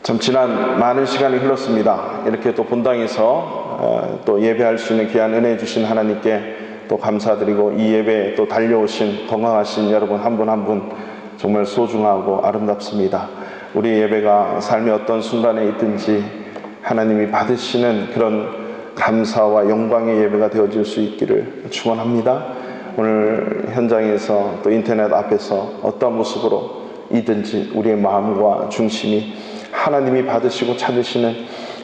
참 지난 많은 시간이 흘렀습니다. 이렇게 또 본당에서 또 예배할 수 있는 귀한 은혜 주신 하나님께 또 감사드리고, 이 예배에 또 달려오신 건강하신 여러분 한 분 한 분 정말 소중하고 아름답습니다. 우리 예배가 삶의 어떤 순간에 있든지 하나님이 받으시는 그런 감사와 영광의 예배가 되어질 수 있기를 축원합니다. 오늘 현장에서 또 인터넷 앞에서 어떤 모습으로 이든지 우리의 마음과 중심이 하나님이 받으시고 찾으시는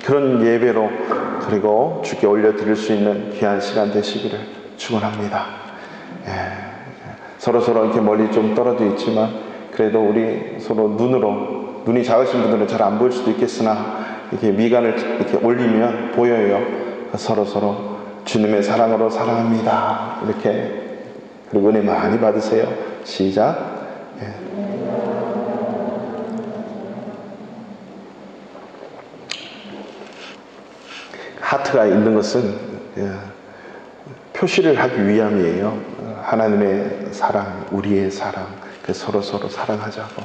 그런 예배로, 그리고 주께 올려드릴 수 있는 귀한 시간 되시기를 축원합니다. 서로 이렇게 멀리 좀 떨어져 있지만 그래도 우리 서로 눈이 작으신 분들은 잘 안 보일 수도 있겠으나 이렇게 미간을 이렇게 올리면 보여요. 서로 주님의 사랑으로 사랑합니다. 이렇게. 그리고 은혜 많이 받으세요. 시작. 하트가 있는 것은 표시를 하기 위함이에요. 하나님의 사랑, 우리의 사랑, 서로 사랑하자고.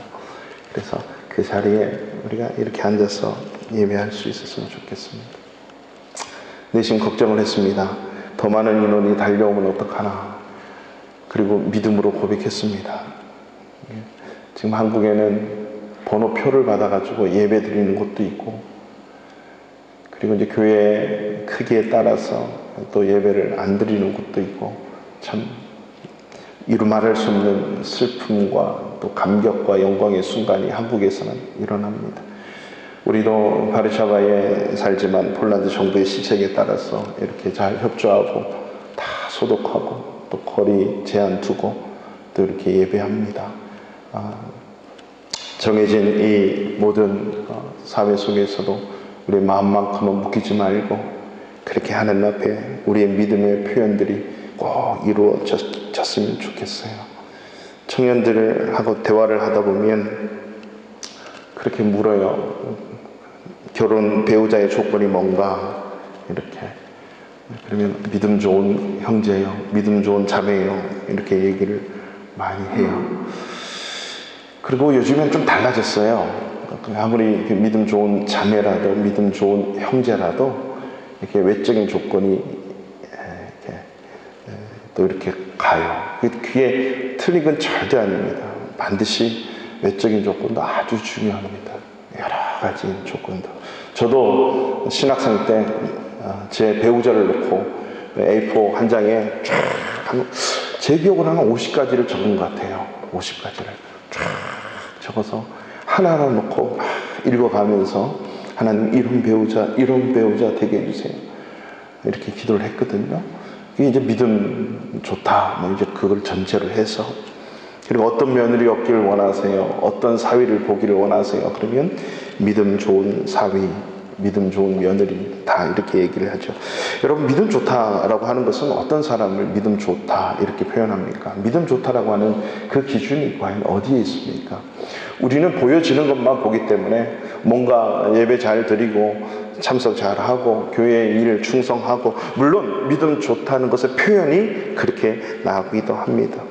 그래서 그 자리에 우리가 이렇게 앉아서 예배할 수 있었으면 좋겠습니다. 내심 걱정을 했습니다. 더 많은 인원이 달려오면 어떡하나. 그리고 믿음으로 고백했습니다. 지금 한국에는 번호표를 받아가지고 예배 드리는 곳도 있고, 그리고 이제 교회 크기에 따라서 또 예배를 안 드리는 곳도 있고, 참 이루 말할 수 없는 슬픔과 또 감격과 영광의 순간이 한국에서는 일어납니다. 우리도 바르샤바에 살지만 폴란드 정부의 시책에 따라서 이렇게 잘 협조하고 다 소독하고 또 거리 제한 두고 또 이렇게 예배합니다. 정해진 이 모든 사회 속에서도 우리 마음만큼은 묶이지 말고 그렇게 하나님 앞에 우리의 믿음의 표현들이 꼭 이루어졌으면 좋겠어요. 청년들하고 대화를 하다 보면 그렇게 물어요. 결혼 배우자의 조건이 뭔가, 이렇게. 그러면 믿음 좋은 형제요, 믿음 좋은 자매요, 이렇게 얘기를 많이 해요. 그리고 요즘엔 좀 달라졌어요. 아무리 믿음 좋은 자매라도, 믿음 좋은 형제라도 이렇게 외적인 조건이 또 이렇게 가요. 그게 틀린 건 절대 아닙니다. 반드시 외적인 조건도 아주 중요합니다. 여러 가지 조건도. 저도 신학생 때 제 배우자를 놓고 A4 한 장에 쫙, 제 기억으로 한 50가지를 적은 것 같아요. 50가지를 쫙 적어서 하나하나 놓고 읽어가면서 하나님 이런 배우자 되게 해주세요. 이렇게 기도를 했거든요. 이게 이제 믿음 좋다, 이제 그걸 전제로 해서. 그리고 어떤 며느리 얻기를 원하세요? 어떤 사위를 보기를 원하세요? 그러면 믿음 좋은 사위, 믿음 좋은 며느리, 다 이렇게 얘기를 하죠. 여러분, 믿음 좋다라고 하는 것은 어떤 사람을 믿음 좋다 이렇게 표현합니까? 믿음 좋다라고 하는 그 기준이 과연 어디에 있습니까? 우리는 보여지는 것만 보기 때문에 뭔가 예배 잘 드리고 참석 잘하고 교회의 일 충성하고, 물론 믿음 좋다는 것의 표현이 그렇게 나오기도 합니다.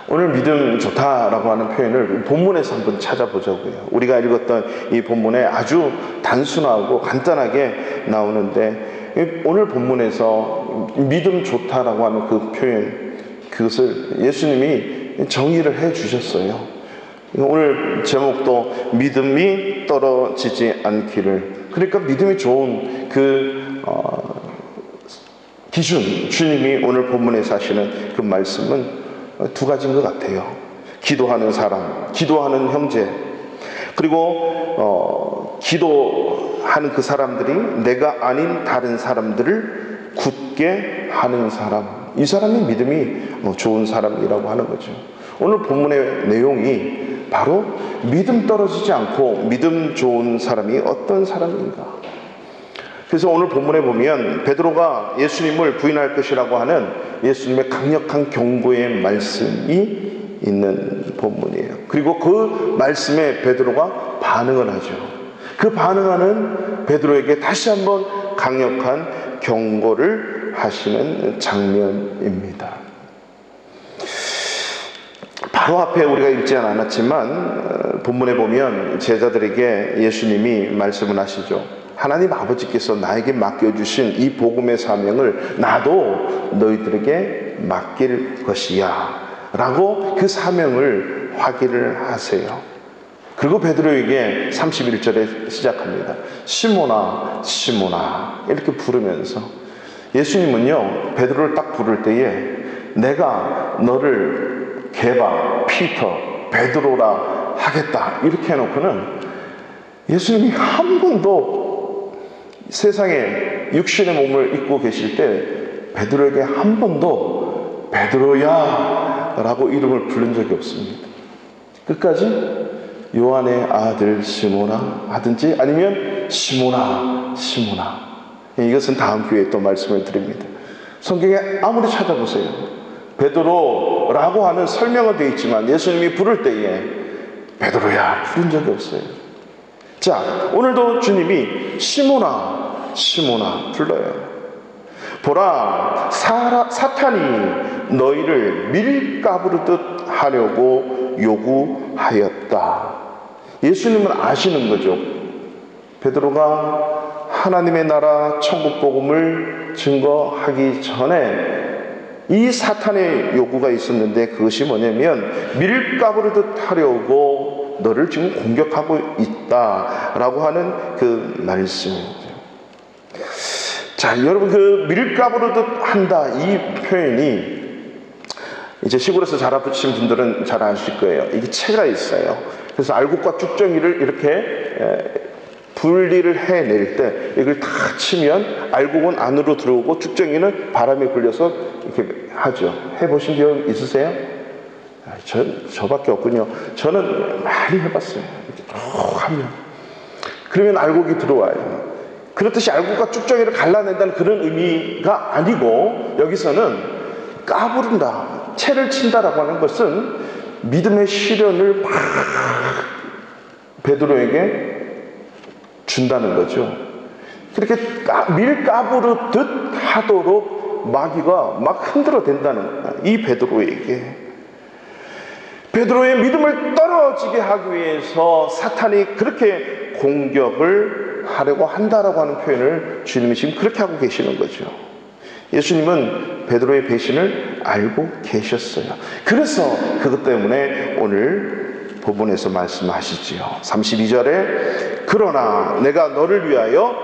오늘 믿음 좋다라고 하는 표현을 본문에서 한번 찾아보자고요. 우리가 읽었던 이 본문에 아주 단순하고 간단하게 나오는데, 오늘 본문에서 믿음 좋다라고 하는 그 표현, 그것을 예수님이 정의를 해 주셨어요. 오늘 제목도 믿음이 떨어지지 않기를. 그러니까 믿음이 좋은 그 기준, 주님이 오늘 본문에서 하시는 그 말씀은 두 가지인 것 같아요. 기도하는 사람, 기도하는 형제, 그리고 기도하는 그 사람들이 내가 아닌 다른 사람들을 굳게 하는 사람, 이 사람이 믿음이 좋은 사람이라고 하는 거죠. 오늘 본문의 내용이 바로 믿음 떨어지지 않고 믿음 좋은 사람이 어떤 사람인가. 그래서 오늘 본문에 보면 베드로가 예수님을 부인할 것이라고 하는 예수님의 강력한 경고의 말씀이 있는 본문이에요. 그리고 그 말씀에 베드로가 반응을 하죠. 그 반응하는 베드로에게 다시 한번 강력한 경고를 하시는 장면입니다. 바로 앞에 우리가 읽지는 않았지만 본문에 보면 제자들에게 예수님이 말씀을 하시죠. 하나님 아버지께서 나에게 맡겨주신 이 복음의 사명을 나도 너희들에게 맡길 것이야 라고 그 사명을 확인을 하세요. 그리고 베드로에게 31절에 시작합니다. 시몬아 시몬아 이렇게 부르면서 예수님은요 베드로를 딱 부를 때에 내가 너를 게바, 피터, 베드로라 하겠다 이렇게 해놓고는 예수님이 한 번도 세상에 육신의 몸을 입고 계실 때 베드로에게 한 번도 베드로야 라고 이름을 부른 적이 없습니다. 끝까지 요한의 아들 시몬아 하든지 아니면 시몬아 시몬아. 이것은 다음 기회에 또 말씀을 드립니다. 성경에 아무리 찾아보세요 베드로라고 하는 설명은 되어 있지만 예수님이 부를 때에 베드로야 부른 적이 없어요. 자, 오늘도 주님이 시몬아 시몬아 불러요. 보라 사탄이 너희를 밀가부르듯 하려고 요구하였다. 예수님은 아시는 거죠. 베드로가 하나님의 나라 천국 복음을 증거하기 전에 이 사탄의 요구가 있었는데 그것이 뭐냐면 밀가부르듯 하려고 너를 지금 공격하고 있다라고 하는 그 말씀이죠. 자, 여러분 그 밀가부르듯 한다 이 표현이 이제 시골에서 자라보신 분들은 잘 아실 거예요. 이게 채가 있어요. 그래서 알곡과 쭉정이를 이렇게 분리를 해낼 때 이걸 다 치면 알곡은 안으로 들어오고 쭉정이는 바람에 불려서 이렇게 하죠. 해보신 적 있으세요? 저밖에 없군요. 저는 많이 해봤어요. 이렇게 쭉 하면 그러면 알곡이 들어와요. 그렇듯이 알곡과 쭉정이를 갈라낸다는 그런 의미가 아니고 여기서는 까부른다, 채를 친다라고 하는 것은 믿음의 시련을 막 베드로에게 준다는 거죠. 그렇게 밀 까부르듯 하도록 마귀가 막 흔들어 댄다는 거야. 이 베드로에게. 베드로의 믿음을 떨어지게 하기 위해서 사탄이 그렇게 공격을 하려고 한다라고 하는 표현을 주님이 지금 그렇게 하고 계시는 거죠. 예수님은 베드로의 배신을 알고 계셨어요. 그래서 그것 때문에 오늘 본문에서 말씀하시지요. 32절에 그러나 내가 너를 위하여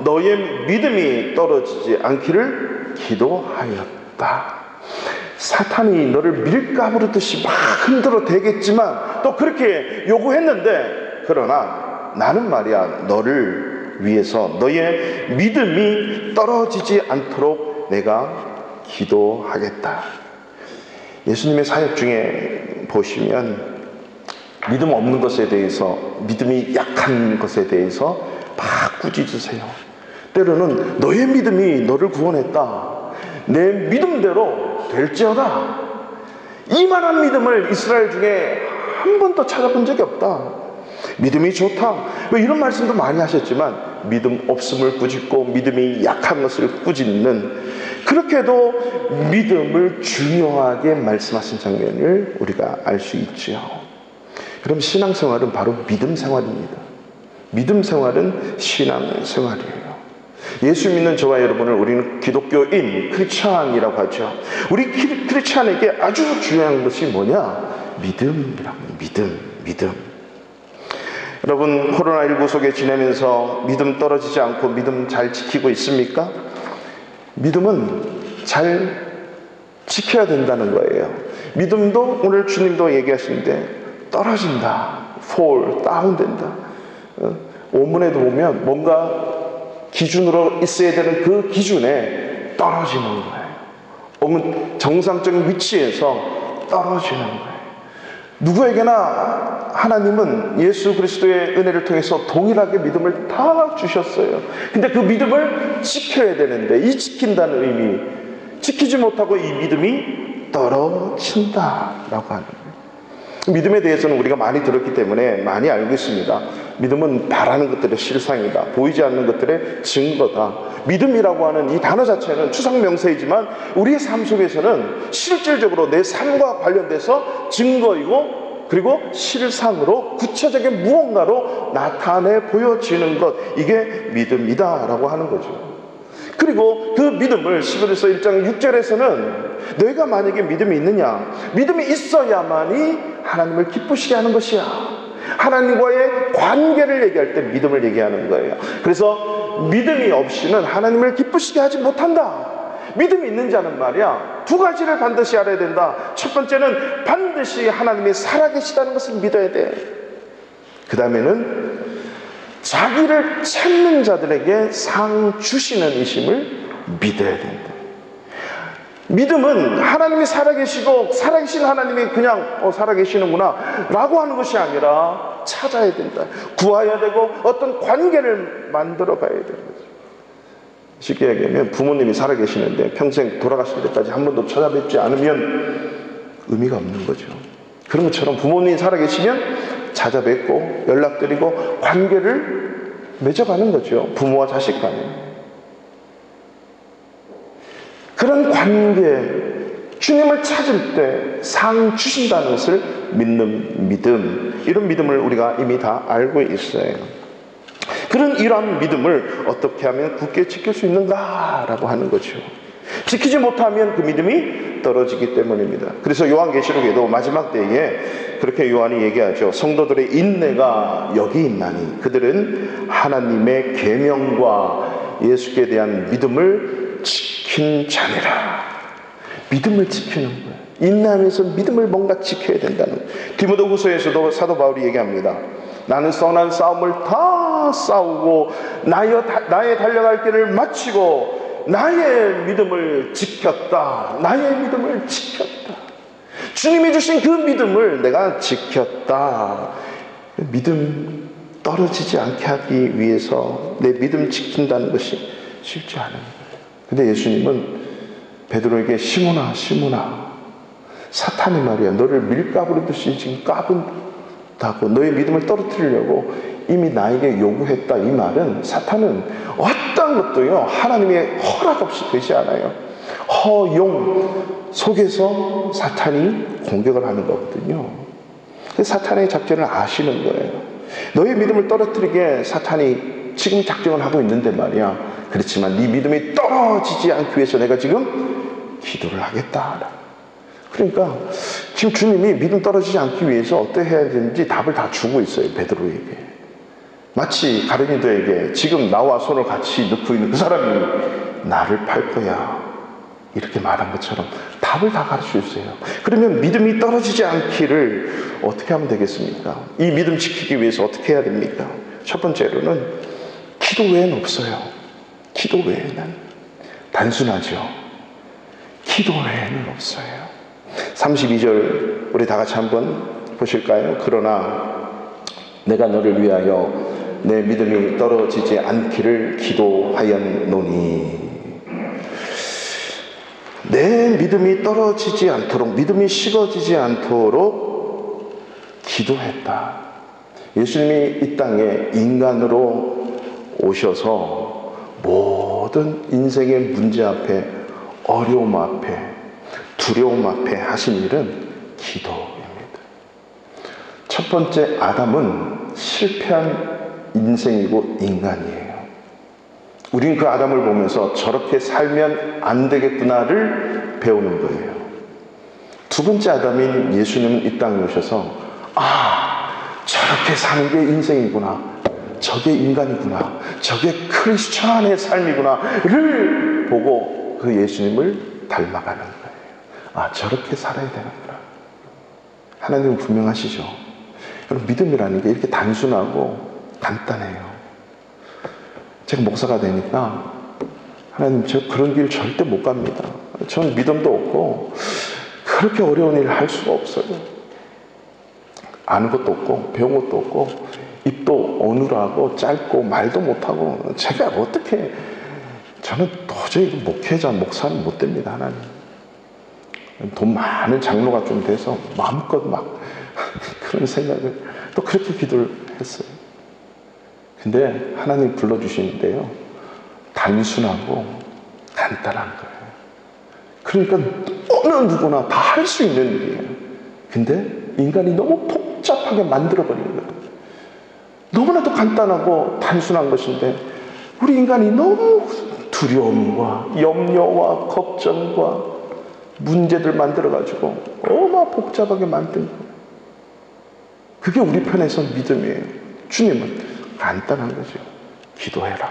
너의 믿음이 떨어지지 않기를 기도하였다. 사탄이 너를 밀가부르듯이 막 흔들어 대겠지만 또 그렇게 요구했는데 그러나 나는 말이야 너를 위해서 너의 믿음이 떨어지지 않도록 내가 기도하겠다. 예수님의 사역 중에 보시면 믿음 없는 것에 대해서 믿음이 약한 것에 대해서 막 꾸짖으세요. 때로는 너의 믿음이 너를 구원했다. 내 믿음대로 될지어다. 이만한 믿음을 이스라엘 중에 한 번도 찾아본 적이 없다. 믿음이 좋다. 뭐 이런 말씀도 많이 하셨지만 믿음 없음을 꾸짖고 믿음이 약한 것을 꾸짖는 그렇게도 믿음을 중요하게 말씀하신 장면을 우리가 알 수 있지요. 그럼 신앙생활은 바로 믿음 생활입니다. 믿음 생활은 신앙생활이에요. 예수 믿는 저와 여러분을 우리는 기독교인, 크리스찬이라고 하죠. 우리 크리스찬에게 아주 중요한 것이 뭐냐? 믿음이라고. 믿음. 여러분 코로나19 속에 지내면서 믿음 떨어지지 않고 믿음 잘 지키고 있습니까? 믿음은 잘 지켜야 된다는 거예요. 믿음도 오늘 주님도 얘기하시는데 떨어진다, fall, 다운된다. 원문에도 보면 뭔가 기준으로 있어야 되는 그 기준에 떨어지는 거예요. 혹은 정상적인 위치에서 떨어지는 거예요. 누구에게나 하나님은 예수 그리스도의 은혜를 통해서 동일하게 믿음을 다 주셨어요. 근데 그 믿음을 지켜야 되는데 이 지킨다는 의미, 지키지 못하고 이 믿음이 떨어진다라고 하는 거예요. 믿음에 대해서는 우리가 많이 들었기 때문에 많이 알고 있습니다. 믿음은 바라는 것들의 실상이다. 보이지 않는 것들의 증거다. 믿음이라고 하는 이 단어 자체는 추상명사이지만 우리의 삶 속에서는 실질적으로 내 삶과 관련돼서 증거이고, 그리고 실상으로 구체적인 무언가로 나타내 보여지는 것, 이게 믿음이다 라고 하는 거죠. 그리고 그 믿음을 시브리서 1장 6절에서는 너희가 만약에 믿음이 있느냐, 믿음이 있어야만이 하나님을 기쁘시게 하는 것이야. 하나님과의 관계를 얘기할 때 믿음을 얘기하는 거예요. 그래서 믿음이 없이는 하나님을 기쁘시게 하지 못한다. 믿음이 있는 자는 말이야, 두 가지를 반드시 알아야 된다. 첫 번째는 반드시 하나님이 살아계시다는 것을 믿어야 돼. 그 다음에는 자기를 찾는 자들에게 상 주시는 이심을 믿어야 된다. 믿음은 하나님이 살아계시고 살아계신 하나님이 그냥 살아계시는구나 라고 하는 것이 아니라 찾아야 된다. 구해야 되고 어떤 관계를 만들어 가야 되는 거죠. 쉽게 얘기하면 부모님이 살아계시는데 평생 돌아가실 때까지 한 번도 찾아뵙지 않으면 의미가 없는 거죠. 그런 것처럼 부모님이 살아계시면 찾아뵙고 연락드리고 관계를 맺어가는 거죠. 부모와 자식 간에. 그런 관계, 주님을 찾을 때 상 주신다는 것을 믿는 믿음, 이런 믿음을 우리가 이미 다 알고 있어요. 그런 이러한 믿음을 어떻게 하면 굳게 지킬 수 있는가라고 하는 거죠. 지키지 못하면 그 믿음이 떨어지기 때문입니다. 그래서 요한계시록에도 마지막 때에 그렇게 요한이 얘기하죠. 성도들의 인내가 여기 있나니 그들은 하나님의 계명과 예수께 대한 믿음을 지킨 자니라. 믿음을 지키는 거예요. 인내하면서 믿음을 뭔가 지켜야 된다는 거예요. 디모데후서에서도 사도 바울이 얘기합니다. 나는 선한 싸움을 다 싸우고 나의 달려갈 길을 마치고 나의 믿음을 지켰다. 나의 믿음을 지켰다. 주님이 주신 그 믿음을 내가 지켰다. 믿음 떨어지지 않게 하기 위해서 내 믿음 지킨다는 것이 쉽지 않은 거예요. 근데 예수님은 베드로에게 시몬아 사탄이 말이야 너를 밀가부르듯이 지금 까분다고 너의 믿음을 떨어뜨리려고 이미 나에게 요구했다. 이 말은 사탄은 어떤 것도요 하나님의 허락 없이 되지 않아요. 허용 속에서 사탄이 공격을 하는 거거든요. 사탄의 작전을 아시는 거예요. 너의 믿음을 떨어뜨리게 사탄이 지금 작정을 하고 있는데 말이야. 그렇지만 네 믿음이 떨어지지 않기 위해서 내가 지금 기도를 하겠다. 그러니까 지금 주님이 믿음 떨어지지 않기 위해서 어떻게 해야 되는지 답을 다 주고 있어요. 베드로에게. 마치 가룟유다에게 지금 나와 손을 같이 넣고 있는 그 사람이 나를 팔 거야 이렇게 말한 것처럼 답을 다 가르쳐 주세요. 그러면 믿음이 떨어지지 않기를 어떻게 하면 되겠습니까? 이 믿음 지키기 위해서 어떻게 해야 됩니까? 첫 번째로는 기도 외에는 없어요. 기도 외에는 단순하죠. 기도 외에는 없어요. 32절 우리 다 같이 한번 보실까요? 그러나 내가 너를 위하여 내 믿음이 떨어지지 않기를 기도하였노니. 내 믿음이 떨어지지 않도록, 믿음이 식어지지 않도록 기도했다. 예수님이 이 땅에 인간으로 오셔서 모든 인생의 문제 앞에, 어려움 앞에, 두려움 앞에 하신 일은 기도입니다. 첫 번째 아담은 실패한 인생이고 인간이에요. 우린 그 아담을 보면서 저렇게 살면 안 되겠구나를 배우는 거예요. 두 번째 아담인 예수님은 이 땅에 오셔서 저렇게 사는 게 인생이구나, 저게 인간이구나, 저게 크리스찬의 삶이구나를 보고 그 예수님을 닮아가는 거예요. 저렇게 살아야 되는구나. 하나님은 분명하시죠. 여러분, 믿음이라는 게 이렇게 단순하고 간단해요. 제가 목사가 되니까 하나님 저 그런 길 절대 못 갑니다. 저는 믿음도 없고 그렇게 어려운 일을 할 수가 없어요. 아는 것도 없고 배운 것도 없고 입도 어눌하고 짧고 말도 못하고 제가 어떻게, 저는 도저히 목회자 목사는 못 됩니다. 하나님 돈 많은 장로가 좀 돼서 마음껏 막 그런 생각을 또 그렇게 기도를 했어요. 근데 하나님 불러주시는데요, 단순하고 간단한 거예요. 그러니까 어느 누구나 다 할 수 있는 일이에요. 근데 인간이 너무 복잡하게 만들어버린 거예요. 너무나도 간단하고 단순한 것인데 우리 인간이 너무 두려움과 염려와 걱정과 문제들 만들어가지고 너무 복잡하게 만든 거예요. 그게 우리 편에서 믿음이에요. 주님은 간단한 거죠. 기도해라.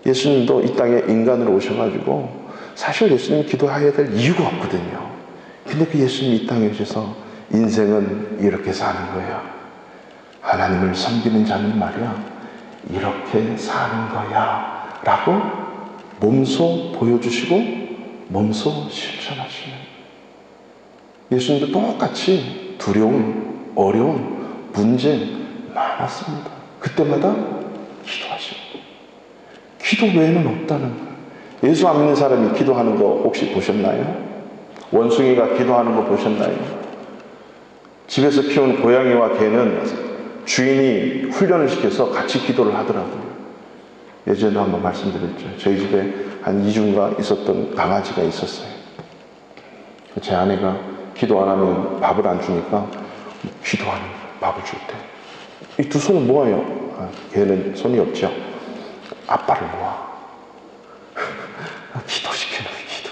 예수님도 이 땅에 인간으로 오셔가지고 사실 예수님 기도해야 될 이유가 없거든요. 근데 그 예수님이 이 땅에 오셔서 인생은 이렇게 사는 거야. 하나님을 섬기는 자는 말이야 이렇게 사는 거야 라고 몸소 보여주시고 몸소 실천하시는, 예수님도 똑같이 두려움, 어려움, 문제 많았습니다. 그때마다 기도하시고, 기도 외에는 없다는 거예요. 예수 안 믿는 사람이 기도하는 거 혹시 보셨나요? 원숭이가 기도하는 거 보셨나요? 집에서 키운 고양이와 개는 주인이 훈련을 시켜서 같이 기도를 하더라고요. 예전에도 한번 말씀드렸죠. 저희 집에 한 2주인가 있었던 강아지가 있었어요. 제 아내가 기도 안 하면 밥을 안 주니까 기도하는 거예요. 밥을 줄 때. 이 두 손은 모아요. 걔는 손이 없죠. 아빠를 모아. 기도시키는 기도.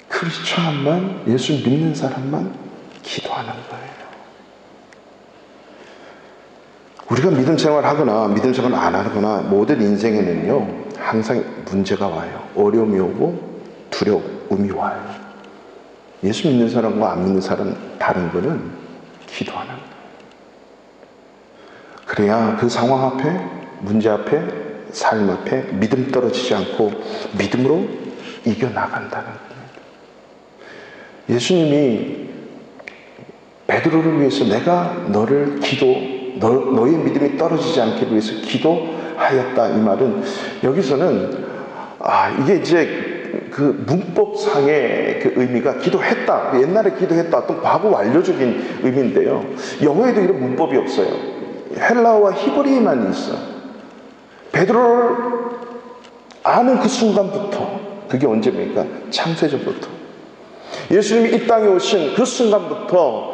크리스천만, 예수 믿는 사람만 기도하는 거예요. 우리가 믿음 생활 하거나 믿음 생활 안 하거나 모든 인생에는요 항상 문제가 와요. 어려움이 오고 두려움이 와요. 예수 믿는 사람과 안 믿는 사람 다른 거는 기도하는 거예요. 그래야 그 상황 앞에, 문제 앞에, 삶 앞에 믿음 떨어지지 않고 믿음으로 이겨나간다는 겁니다. 예수님이 베드로를 위해서 내가 너를 너의 믿음이 떨어지지 않기 위해서 기도하였다, 이 말은 여기서는 이게 이제 그 문법상의 그 의미가 기도했다, 옛날에 기도했다, 어떤 과거 완료적인 의미인데요, 영어에도 이런 문법이 없어요. 헬라어와 히브리어만 있어요. 베드로를 아는 그 순간부터, 그게 언제입니까? 창세전부터, 예수님이 이 땅에 오신 그 순간부터,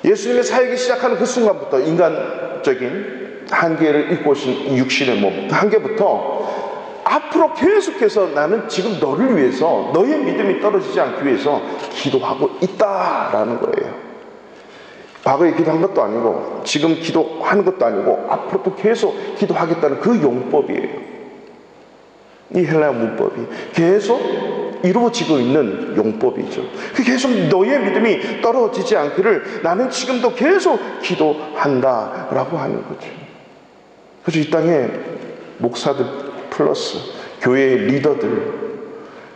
예수님의 사역이 시작하는 그 순간부터, 인간적인 한계를 입고 오신 육신의 몸, 한계부터 앞으로 계속해서 나는 지금 너를 위해서, 너의 믿음이 떨어지지 않기 위해서 기도하고 있다라는 거예요. 과거에 기도한 것도 아니고 지금 기도하는 것도 아니고 앞으로도 계속 기도하겠다는 그 용법이에요. 이 헬라어 문법이 계속 이루어지고 있는 용법이죠. 계속 너의 믿음이 떨어지지 않기를 나는 지금도 계속 기도한다라고 하는 거죠. 그래서 이 땅에 목사들 플러스 교회의 리더들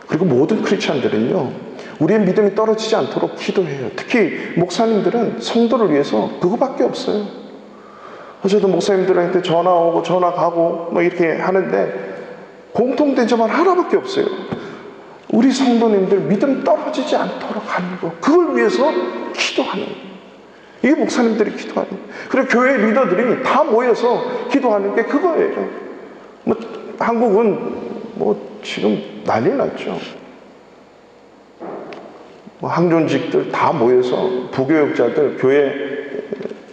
그리고 모든 크리스찬들은요, 우리의 믿음이 떨어지지 않도록 기도해요. 특히 목사님들은 성도를 위해서 그거밖에 없어요. 저도 목사님들한테 전화 오고 전화 가고 뭐 이렇게 하는데 공통된 점은 하나밖에 없어요. 우리 성도님들 믿음 떨어지지 않도록 하는 거, 그걸 위해서 기도하는 거예요. 이게 목사님들이 기도하는 거예요. 그리고 교회 리더들이 다 모여서 기도하는 게 그거예요. 뭐 한국은 뭐 지금 난리 났죠. 뭐 항존직들 다 모여서, 부교육자들, 교회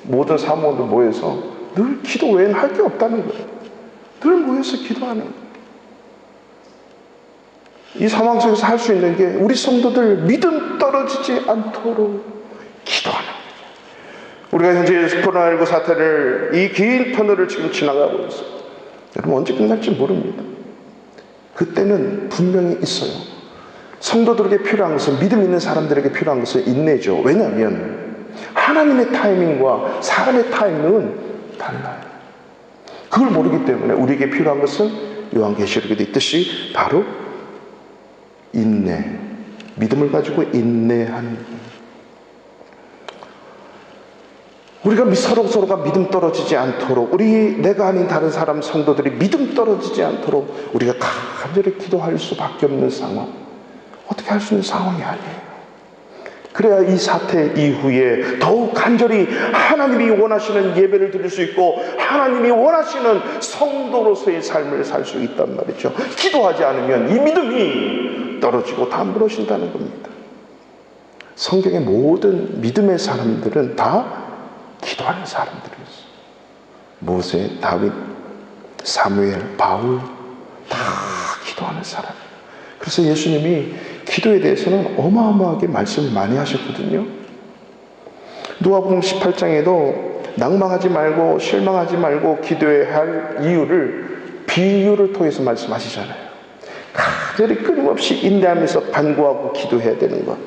모든 사모들 모여서 늘 기도 외에는 할 게 없다는 거예요. 늘 모여서 기도하는 거예요. 이 상황 속에서 할 수 있는 게 우리 성도들 믿음 떨어지지 않도록 기도하는 거죠. 우리가 현재 코로나19 사태를, 이 긴 터널을 지금 지나가고 있어요. 여러분 언제 끝날지 모릅니다. 그때는 분명히 있어요. 성도들에게 필요한 것은, 믿음 있는 사람들에게 필요한 것은 인내죠. 왜냐하면 하나님의 타이밍과 사람의 타이밍은 달라요. 그걸 모르기 때문에 우리에게 필요한 것은 요한계시록에도 있듯이 바로 인내, 믿음을 가지고 인내하는 거예요. 우리가 서로가 믿음 떨어지지 않도록, 내가 아닌 다른 사람 성도들이 믿음 떨어지지 않도록 우리가 간절히 기도할 수밖에 없는 상황, 어떻게 할 수 있는 상황이 아니에요. 그래야 이 사태 이후에 더욱 간절히 하나님이 원하시는 예배를 드릴 수 있고 하나님이 원하시는 성도로서의 삶을 살 수 있단 말이죠. 기도하지 않으면 이 믿음이 떨어지고 다 무너진다는 겁니다. 성경의 모든 믿음의 사람들은 다 기도하는 사람들이었어요. 모세, 다윗, 사무엘, 바울 다 기도하는 사람. 그래서 예수님이 기도에 대해서는 어마어마하게 말씀을 많이 하셨거든요. 누가복음 18장에도 낭망하지 말고 실망하지 말고 기도해야 할 이유를 비유를 통해서 말씀하시잖아요. 간절히 끊임없이 인내하면서 간구하고 기도해야 되는 것,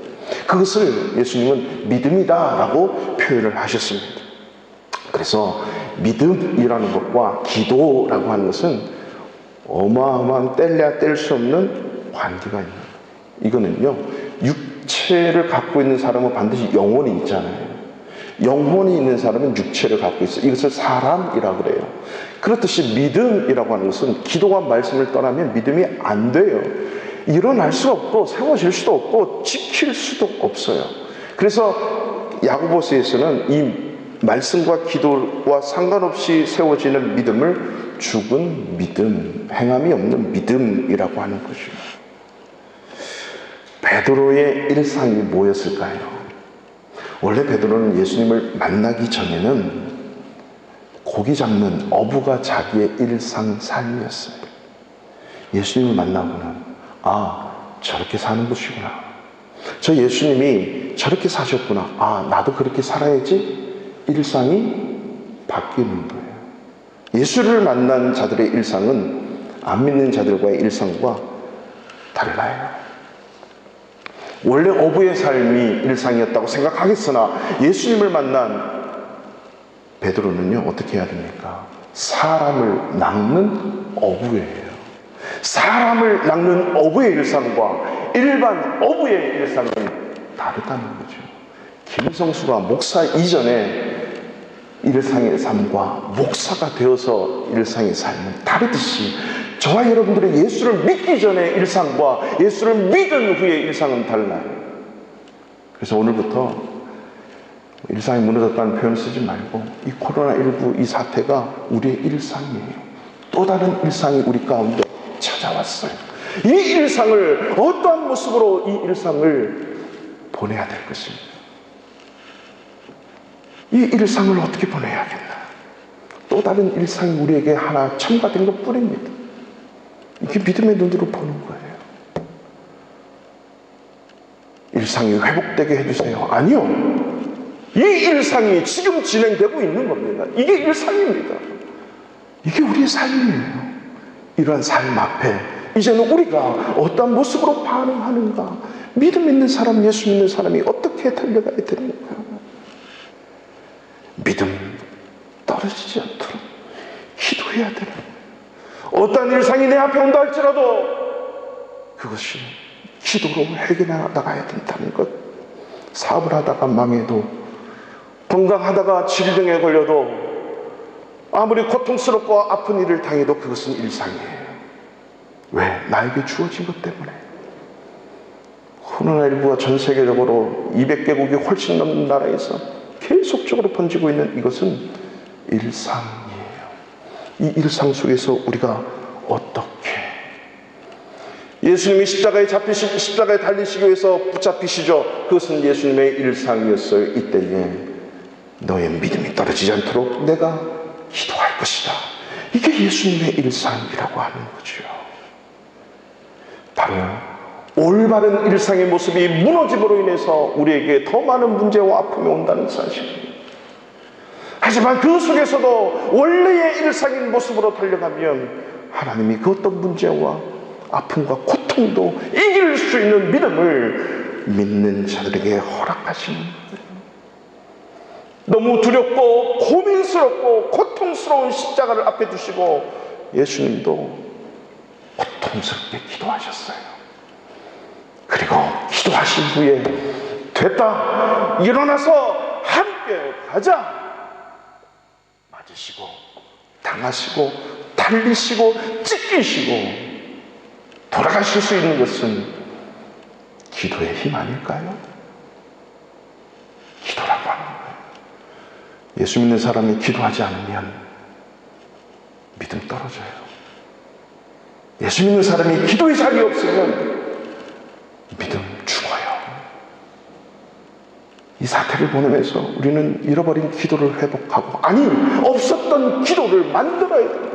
그것을 예수님은 믿음이다라고 표현을 하셨습니다. 그래서 믿음이라는 것과 기도라고 하는 것은 어마어마한 뗄래야 뗄 수 없는 관계가 있는 거예요. 이거는요, 육체를 갖고 있는 사람은 반드시 영혼이 있잖아요. 영혼이 있는 사람은 육체를 갖고 있어요. 이것을 사람이라고 그래요. 그렇듯이 믿음이라고 하는 것은 기도와 말씀을 떠나면 믿음이 안 돼요. 일어날 수 없고 세워질 수도 없고 지킬 수도 없어요. 그래서 야고보서에서는 이 말씀과 기도와 상관없이 세워지는 믿음을 죽은 믿음, 행함이 없는 믿음이라고 하는 것이죠. 베드로의 일상이 뭐였을까요? 원래 베드로는 예수님을 만나기 전에는 고기 잡는 어부가 자기의 일상 삶이었어요. 예수님을 만나고는 저렇게 사는 것이구나. 저 예수님이 저렇게 사셨구나. 나도 그렇게 살아야지. 일상이 바뀌는 거예요. 예수를 만난 자들의 일상은 안 믿는 자들과의 일상과 달라요. 원래 어부의 삶이 일상이었다고 생각하겠으나 예수님을 만난 베드로는요, 어떻게 해야 됩니까? 사람을 낚는 어부예요. 사람을 낚는 어부의 일상과 일반 어부의 일상은 다르다는 거죠. 김성수가 목사 이전에 일상의 삶과 목사가 되어서 일상의 삶은 다르듯이 저와 여러분들의 예수를 믿기 전의 일상과 예수를 믿은 후의 일상은 달라요. 그래서 오늘부터 일상이 무너졌다는 표현을 쓰지 말고 이 코로나19 이 사태가 우리의 일상이에요. 또 다른 일상이 우리 가운데 찾아왔어요. 이 일상을 어떠한 모습으로 이 일상을 보내야 될 것입니다. 이 일상을 어떻게 보내야겠나? 또 다른 일상이 우리에게 하나 첨가된 것 뿐입니다. 이게 믿음의 눈으로 보는 거예요. 일상이 회복되게 해주세요. 아니요. 이 일상이 지금 진행되고 있는 겁니다. 이게 일상입니다. 이게 우리의 삶이에요. 이러한 삶 앞에 이제는 우리가 어떤 모습으로 반응하는가? 믿음 있는 사람, 예수 믿는 사람이 어떻게 달려가야 되는가? 믿음 떨어지지 않도록 기도해야 되는 거예요. 어떤 일상이 내 앞에 온다 할지라도 그것이 기도로 해결해 나가야 된다는 것. 사업을 하다가 망해도, 건강하다가 질병에 걸려도, 아무리 고통스럽고 아픈 일을 당해도 그것은 일상이에요. 왜? 나에게 주어진 것 때문에. 코로나19가 전 세계적으로 200개국이 훨씬 넘는 나라에서 계속적으로 번지고 있는 이것은 일상이에요. 이 일상 속에서 우리가 어떻게, 예수님이 십자가에 달리시기 위해서 붙잡히시죠. 그것은 예수님의 일상이었어요. 이때에 너의 믿음이 떨어지지 않도록 내가 기도할 것이다. 이게 예수님의 일상이라고 하는 거죠. 바로 올바른 일상의 모습이 무너짐으로 인해서 우리에게 더 많은 문제와 아픔이 온다는 사실입니다. 하지만 그 속에서도 원래의 일상인 모습으로 달려가면 하나님이 그 어떤 문제와 아픔과 고통도 이길 수 있는 믿음을 믿는 자들에게 허락하시는 거예요. 너무 두렵고 고민스럽고 고통스러운 십자가를 앞에 두시고 예수님도 고통스럽게 기도하셨어요. 그리고 기도하신 후에 됐다, 일어나서 함께 가자, 맞으시고 당하시고 달리시고 찢기시고 돌아가실 수 있는 것은 기도의 힘 아닐까요? 예수 믿는 사람이 기도하지 않으면 믿음 떨어져요. 예수 믿는 사람이 기도의 자리에 없으면 믿음 죽어요. 이 사태를 보내면서 우리는 잃어버린 기도를 회복하고, 아니 없었던 기도를 만들어야 됩니다.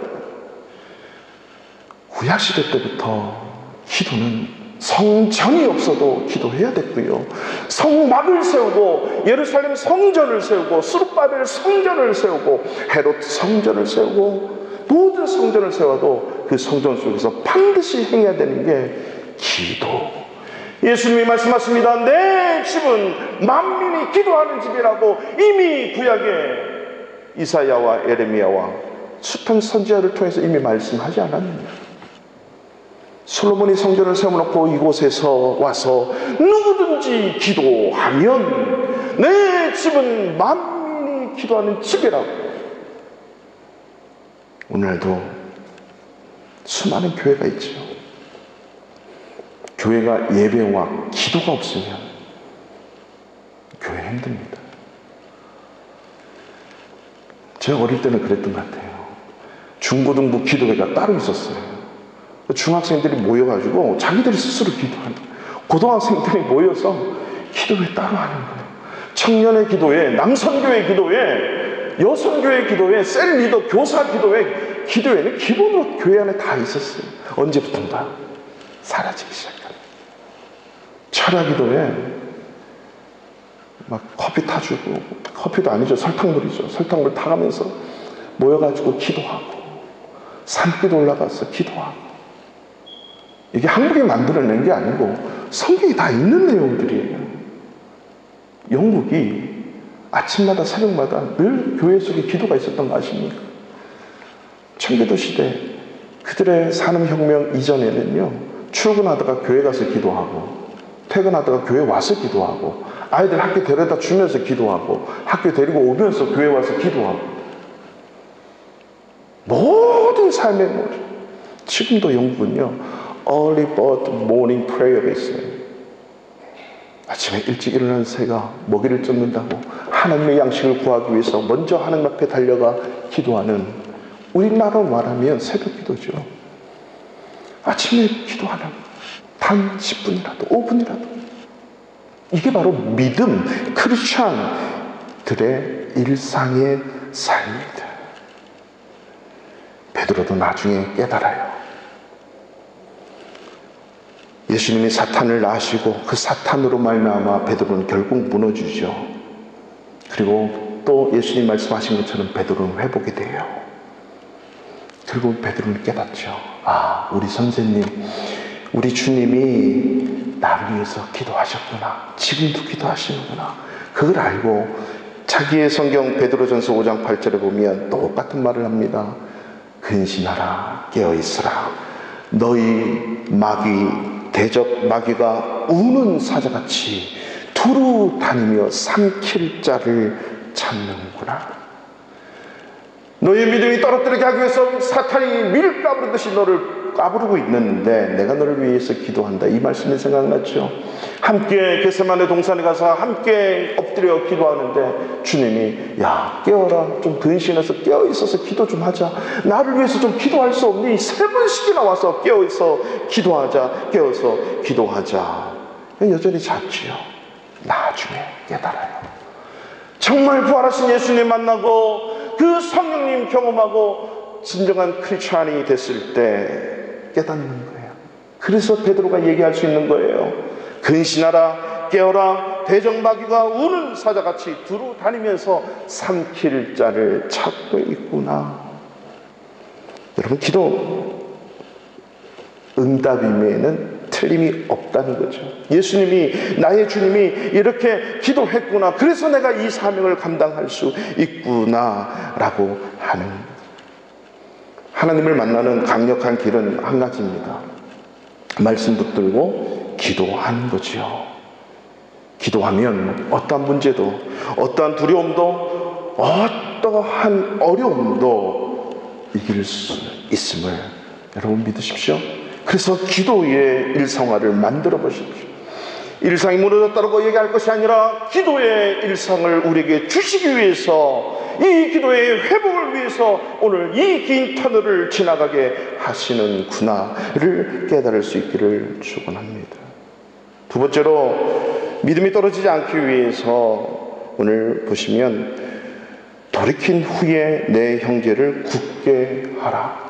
구약시대 때부터 기도는 성전이 없어도 기도해야 됐고요, 성막을 세우고 예루살렘 성전을 세우고 스룹바벨 성전을 세우고 헤롯 성전을 세우고 모든 성전을 세워도 그 성전 속에서 반드시 행해야 되는 게 기도. 예수님이 말씀하십니다. 내 집은 만민이 기도하는 집이라고 이미 구약에 이사야와 에레미야와 숱한 선지자를 통해서 이미 말씀하지 않았느냐. 솔로몬이 성전을 세워놓고 이곳에서 와서 누구든지 기도하면 내 집은 만민이 기도하는 집이라고. 오늘도 수많은 교회가 있죠. 교회가 예배와 기도가 없으면 교회 힘듭니다. 제가 어릴 때는 그랬던 것 같아요. 중고등부 기도회가 따로 있었어요. 중학생들이 모여가지고 자기들이 스스로 기도하는 거예요. 고등학생들이 모여서 기도회 따로 하는 거예요. 청년의 기도회, 남선교회 기도회, 여성교회 기도회, 셀 리더 교사 기도회, 기도회는 기본으로 교회 안에 다 있었어요. 언제부턴가 사라지기 시작합니다. 철야 기도회 막 커피 타주고, 커피도 아니죠, 설탕물이죠. 설탕물 타가면서 모여가지고 기도하고, 산기도 올라가서 기도하고. 이게 한국이 만들어낸 게 아니고 성경이 다 있는 내용들이에요. 영국이 아침마다 새벽마다 늘 교회 속에 기도가 있었던 거 아십니까? 청교도 시대 그들의 산업혁명 이전에는요, 출근하다가 교회 가서 기도하고, 퇴근하다가 교회 와서 기도하고, 아이들 학교 데려다 주면서 기도하고, 학교 데리고 오면서 교회 와서 기도하고, 모든 삶의 모습. 지금도 영국은요 Early Bird Morning Prayer가 있어요. 아침에 일찍 일어나는 새가 먹이를 쫓는다고 하나님의 양식을 구하기 위해서 먼저 하나님 앞에 달려가 기도하는, 우리나라로 말하면 새벽 기도죠. 아침에 기도하는 단 10분이라도 5분이라도. 이게 바로 믿음, 크리스찬들의 일상의 삶입니다. 베드로도 나중에 깨달아요. 예수님이 사탄을 낳으시고 그 사탄으로 말미암아 베드로는 결국 무너지죠. 그리고 또 예수님 말씀하신 것처럼 베드로는 회복이 돼요. 그리고 베드로는 깨닫죠. 아, 우리 선생님, 우리 주님이 나를 위해서 기도하셨구나. 지금도 기도하시는구나. 그걸 알고 자기의 성경 베드로전서 5장 8절에 보면 똑같은 말을 합니다. 근신하라, 깨어있으라. 너희 마귀, 대적 마귀가 우는 사자같이 두루 다니며 삼킬 자를 찾는구나. 너희 믿음이 떨어뜨리게 하기 위해서 사탄이 밀을 까부르듯이 너를 까부르고 있는데 내가 너를 위해서 기도한다. 이 말씀이 생각났죠. 함께 겟세마네 동산에 가서 함께 엎드려 기도하는데 주님이 야, 깨어라. 좀 근신해서 깨어있어서 기도 좀 하자. 나를 위해서 좀 기도할 수 없니? 3번씩이나 와서 깨어있어 기도하자. 깨어서 기도하자. 여전히 잤지요. 나중에 깨달아요. 정말 부활하신 예수님 만나고 그 성령님 경험하고 진정한 크리스찬이 됐을 때 깨닫는 거예요. 그래서 베드로가 얘기할 수 있는 거예요. 근신하라, 깨어라. 대적 마귀가 우는 사자같이 두루 다니면서 삼킬 자를 찾고 있구나. 여러분, 기도 응답임에는 틀림이 없다는 거죠. 예수님이, 나의 주님이 이렇게 기도했구나. 그래서 내가 이 사명을 감당할 수 있구나 라고 하는, 하나님을 만나는 강력한 길은 한 가지입니다. 말씀 붙들고 기도하는 거죠. 기도하면 어떠한 문제도, 어떠한 두려움도, 어떠한 어려움도 이길 수 있음을 여러분 믿으십시오. 그래서 기도의 일상화를 만들어 보십시오. 일상이 무너졌다고 얘기할 것이 아니라 기도의 일상을 우리에게 주시기 위해서, 이 기도의 회복을 위해서 오늘 이 긴 터널을 지나가게 하시는구나를 깨달을 수 있기를 축원합니다. 두 번째로 믿음이 떨어지지 않기 위해서 오늘 보시면 돌이킨 후에 내 형제를 굳게 하라.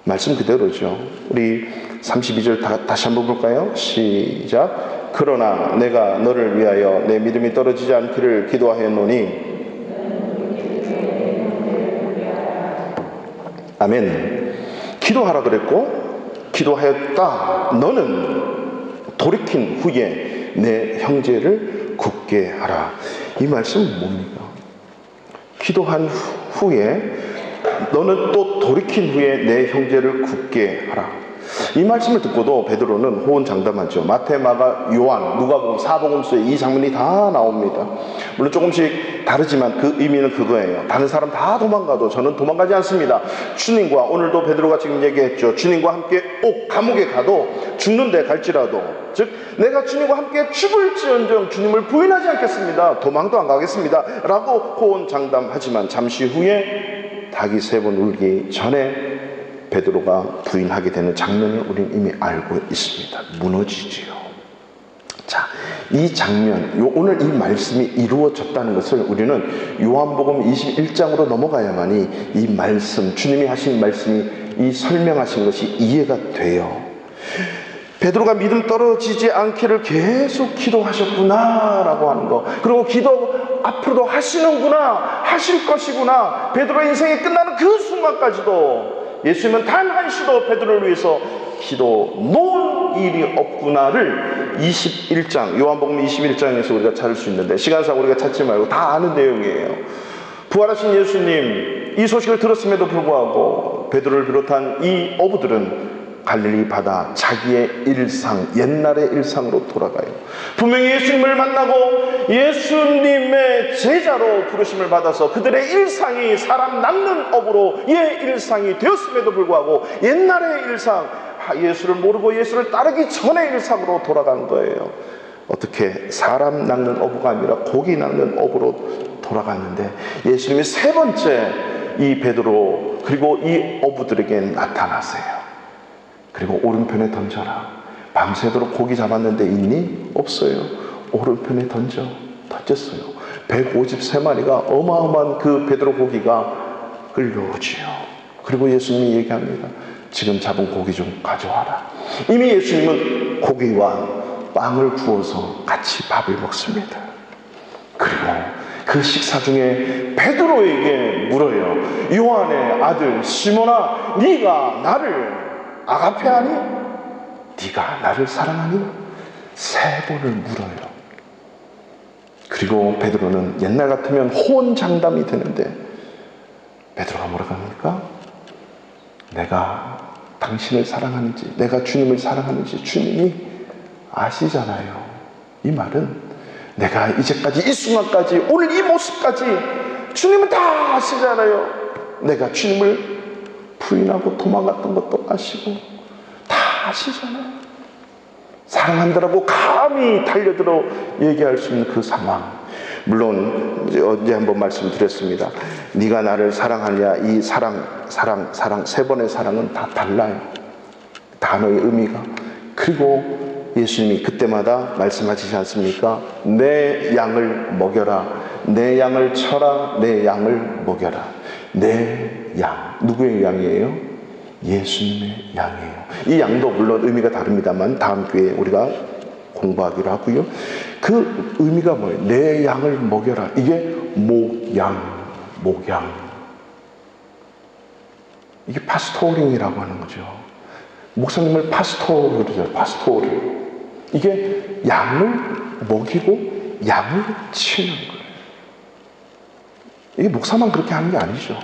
말씀 그대로죠. 우리 32절 다시 한번 볼까요? 시작. 그러나 내가 너를 위하여 내 믿음이 떨어지지 않기를 기도하였노니. 아멘. 기도하라 그랬고 기도하였다. 너는 돌이킨 후에 내 형제를 굳게 하라. 이 말씀은 뭡니까? 기도한 후에 너는 또 돌이킨 후에 내 형제를 굳게 하라. 이 말씀을 듣고도 베드로는 호언장담하죠. 마태, 마가, 요한, 누가복음, 사복음서에 이 장면이 다 나옵니다. 물론 조금씩 다르지만 그 의미는 그거예요. 다른 사람 다 도망가도 저는 도망가지 않습니다. 주님과, 오늘도 베드로가 지금 얘기했죠. 주님과 함께 감옥에 가도, 죽는데 갈지라도, 즉 내가 주님과 함께 죽을지언정 주님을 부인하지 않겠습니다. 도망도 안 가겠습니다 라고 호언장담하지만 잠시 후에 닭이 3번 울기 전에 베드로가 부인하게 되는 장면을 우리는 이미 알고 있습니다. 무너지지요. 자, 이 장면, 오늘 이 말씀이 이루어졌다는 것을 우리는 요한복음 21장으로 넘어가야만이 이 말씀, 주님이 하신 말씀이, 이 설명하신 것이 이해가 돼요. 베드로가 믿음 떨어지지 않기를 계속 기도하셨구나 라고 하는 거, 그리고 기도 앞으로도 하시는구나, 하실 것이구나, 베드로의 인생이 끝나는 그 순간까지도 예수님은 단 한시도 베드로를 위해서 기도 놓은 일이 없구나를 21장, 요한복음 21장에서 우리가 찾을 수 있는데, 시간상 우리가 찾지 말고 다 아는 내용이에요. 부활하신 예수님, 이 소식을 들었음에도 불구하고 베드로를 비롯한 이 어부들은 갈릴리 바다 자기의 일상, 옛날의 일상으로 돌아가요. 분명히 예수님을 만나고 예수님의 제자로 부르심을 받아서 그들의 일상이 사람 낚는 어부로의 일상이 되었음에도 불구하고 옛날의 일상, 예수를 모르고 예수를 따르기 전의 일상으로 돌아간 거예요. 어떻게? 사람 낚는 어부가 아니라 고기 낚는 어부로 돌아갔는데 예수님이 3번째 이 베드로 그리고 이 어부들에게 나타나세요. 그리고 오른편에 던져라. 밤새도록 고기 잡았는데 있니? 없어요. 오른편에 던졌어요. 153마리가 어마어마한 그 베드로 고기가 끌려오지요. 그리고 예수님이 얘기합니다. 지금 잡은 고기 좀 가져와라. 이미 예수님은 고기와 빵을 구워서 같이 밥을 먹습니다. 그리고 그 식사 중에 베드로에게 물어요. 요한의 아들 시몬아, 네가 나를 아가페하니? 네가 나를 사랑하니? 3번을 물어요. 그리고 베드로는 옛날 같으면 호언장담이 되는데 베드로가 뭐라고 합니까? 내가 당신을 사랑하는지, 내가 주님을 사랑하는지 주님이 아시잖아요. 이 말은 내가 이제까지 이 순간까지 오늘 이 모습까지 주님은 다 아시잖아요. 내가 주님을 부인하고 도망갔던 것도 아시고 다 아시잖아요. 사랑한다라고 감히 달려들어 얘기할 수 있는 그 상황. 물론 어제 한번 말씀드렸습니다. 네가 나를 사랑하냐, 이 사랑 3번의 사랑은 다 달라요. 단어의 의미가. 그리고 예수님이 그때마다 말씀하시지 않습니까? 내 양을 먹여라, 내 양을 쳐라, 내 양을 먹여라. 내 양, 누구의 양이에요? 예수님의 양이에요. 이 양도 물론 의미가 다릅니다만 다음 기회에 우리가 공부하기로 하고요. 그 의미가 뭐예요? 내 양을 먹여라. 이게 목양. 이게 파스토링이라고 하는 거죠. 목사님을 파스토르 그러죠. 파스토르. 이게 양을 먹이고 양을 치는 거예요. 이게 목사만 그렇게 하는 게 아니죠.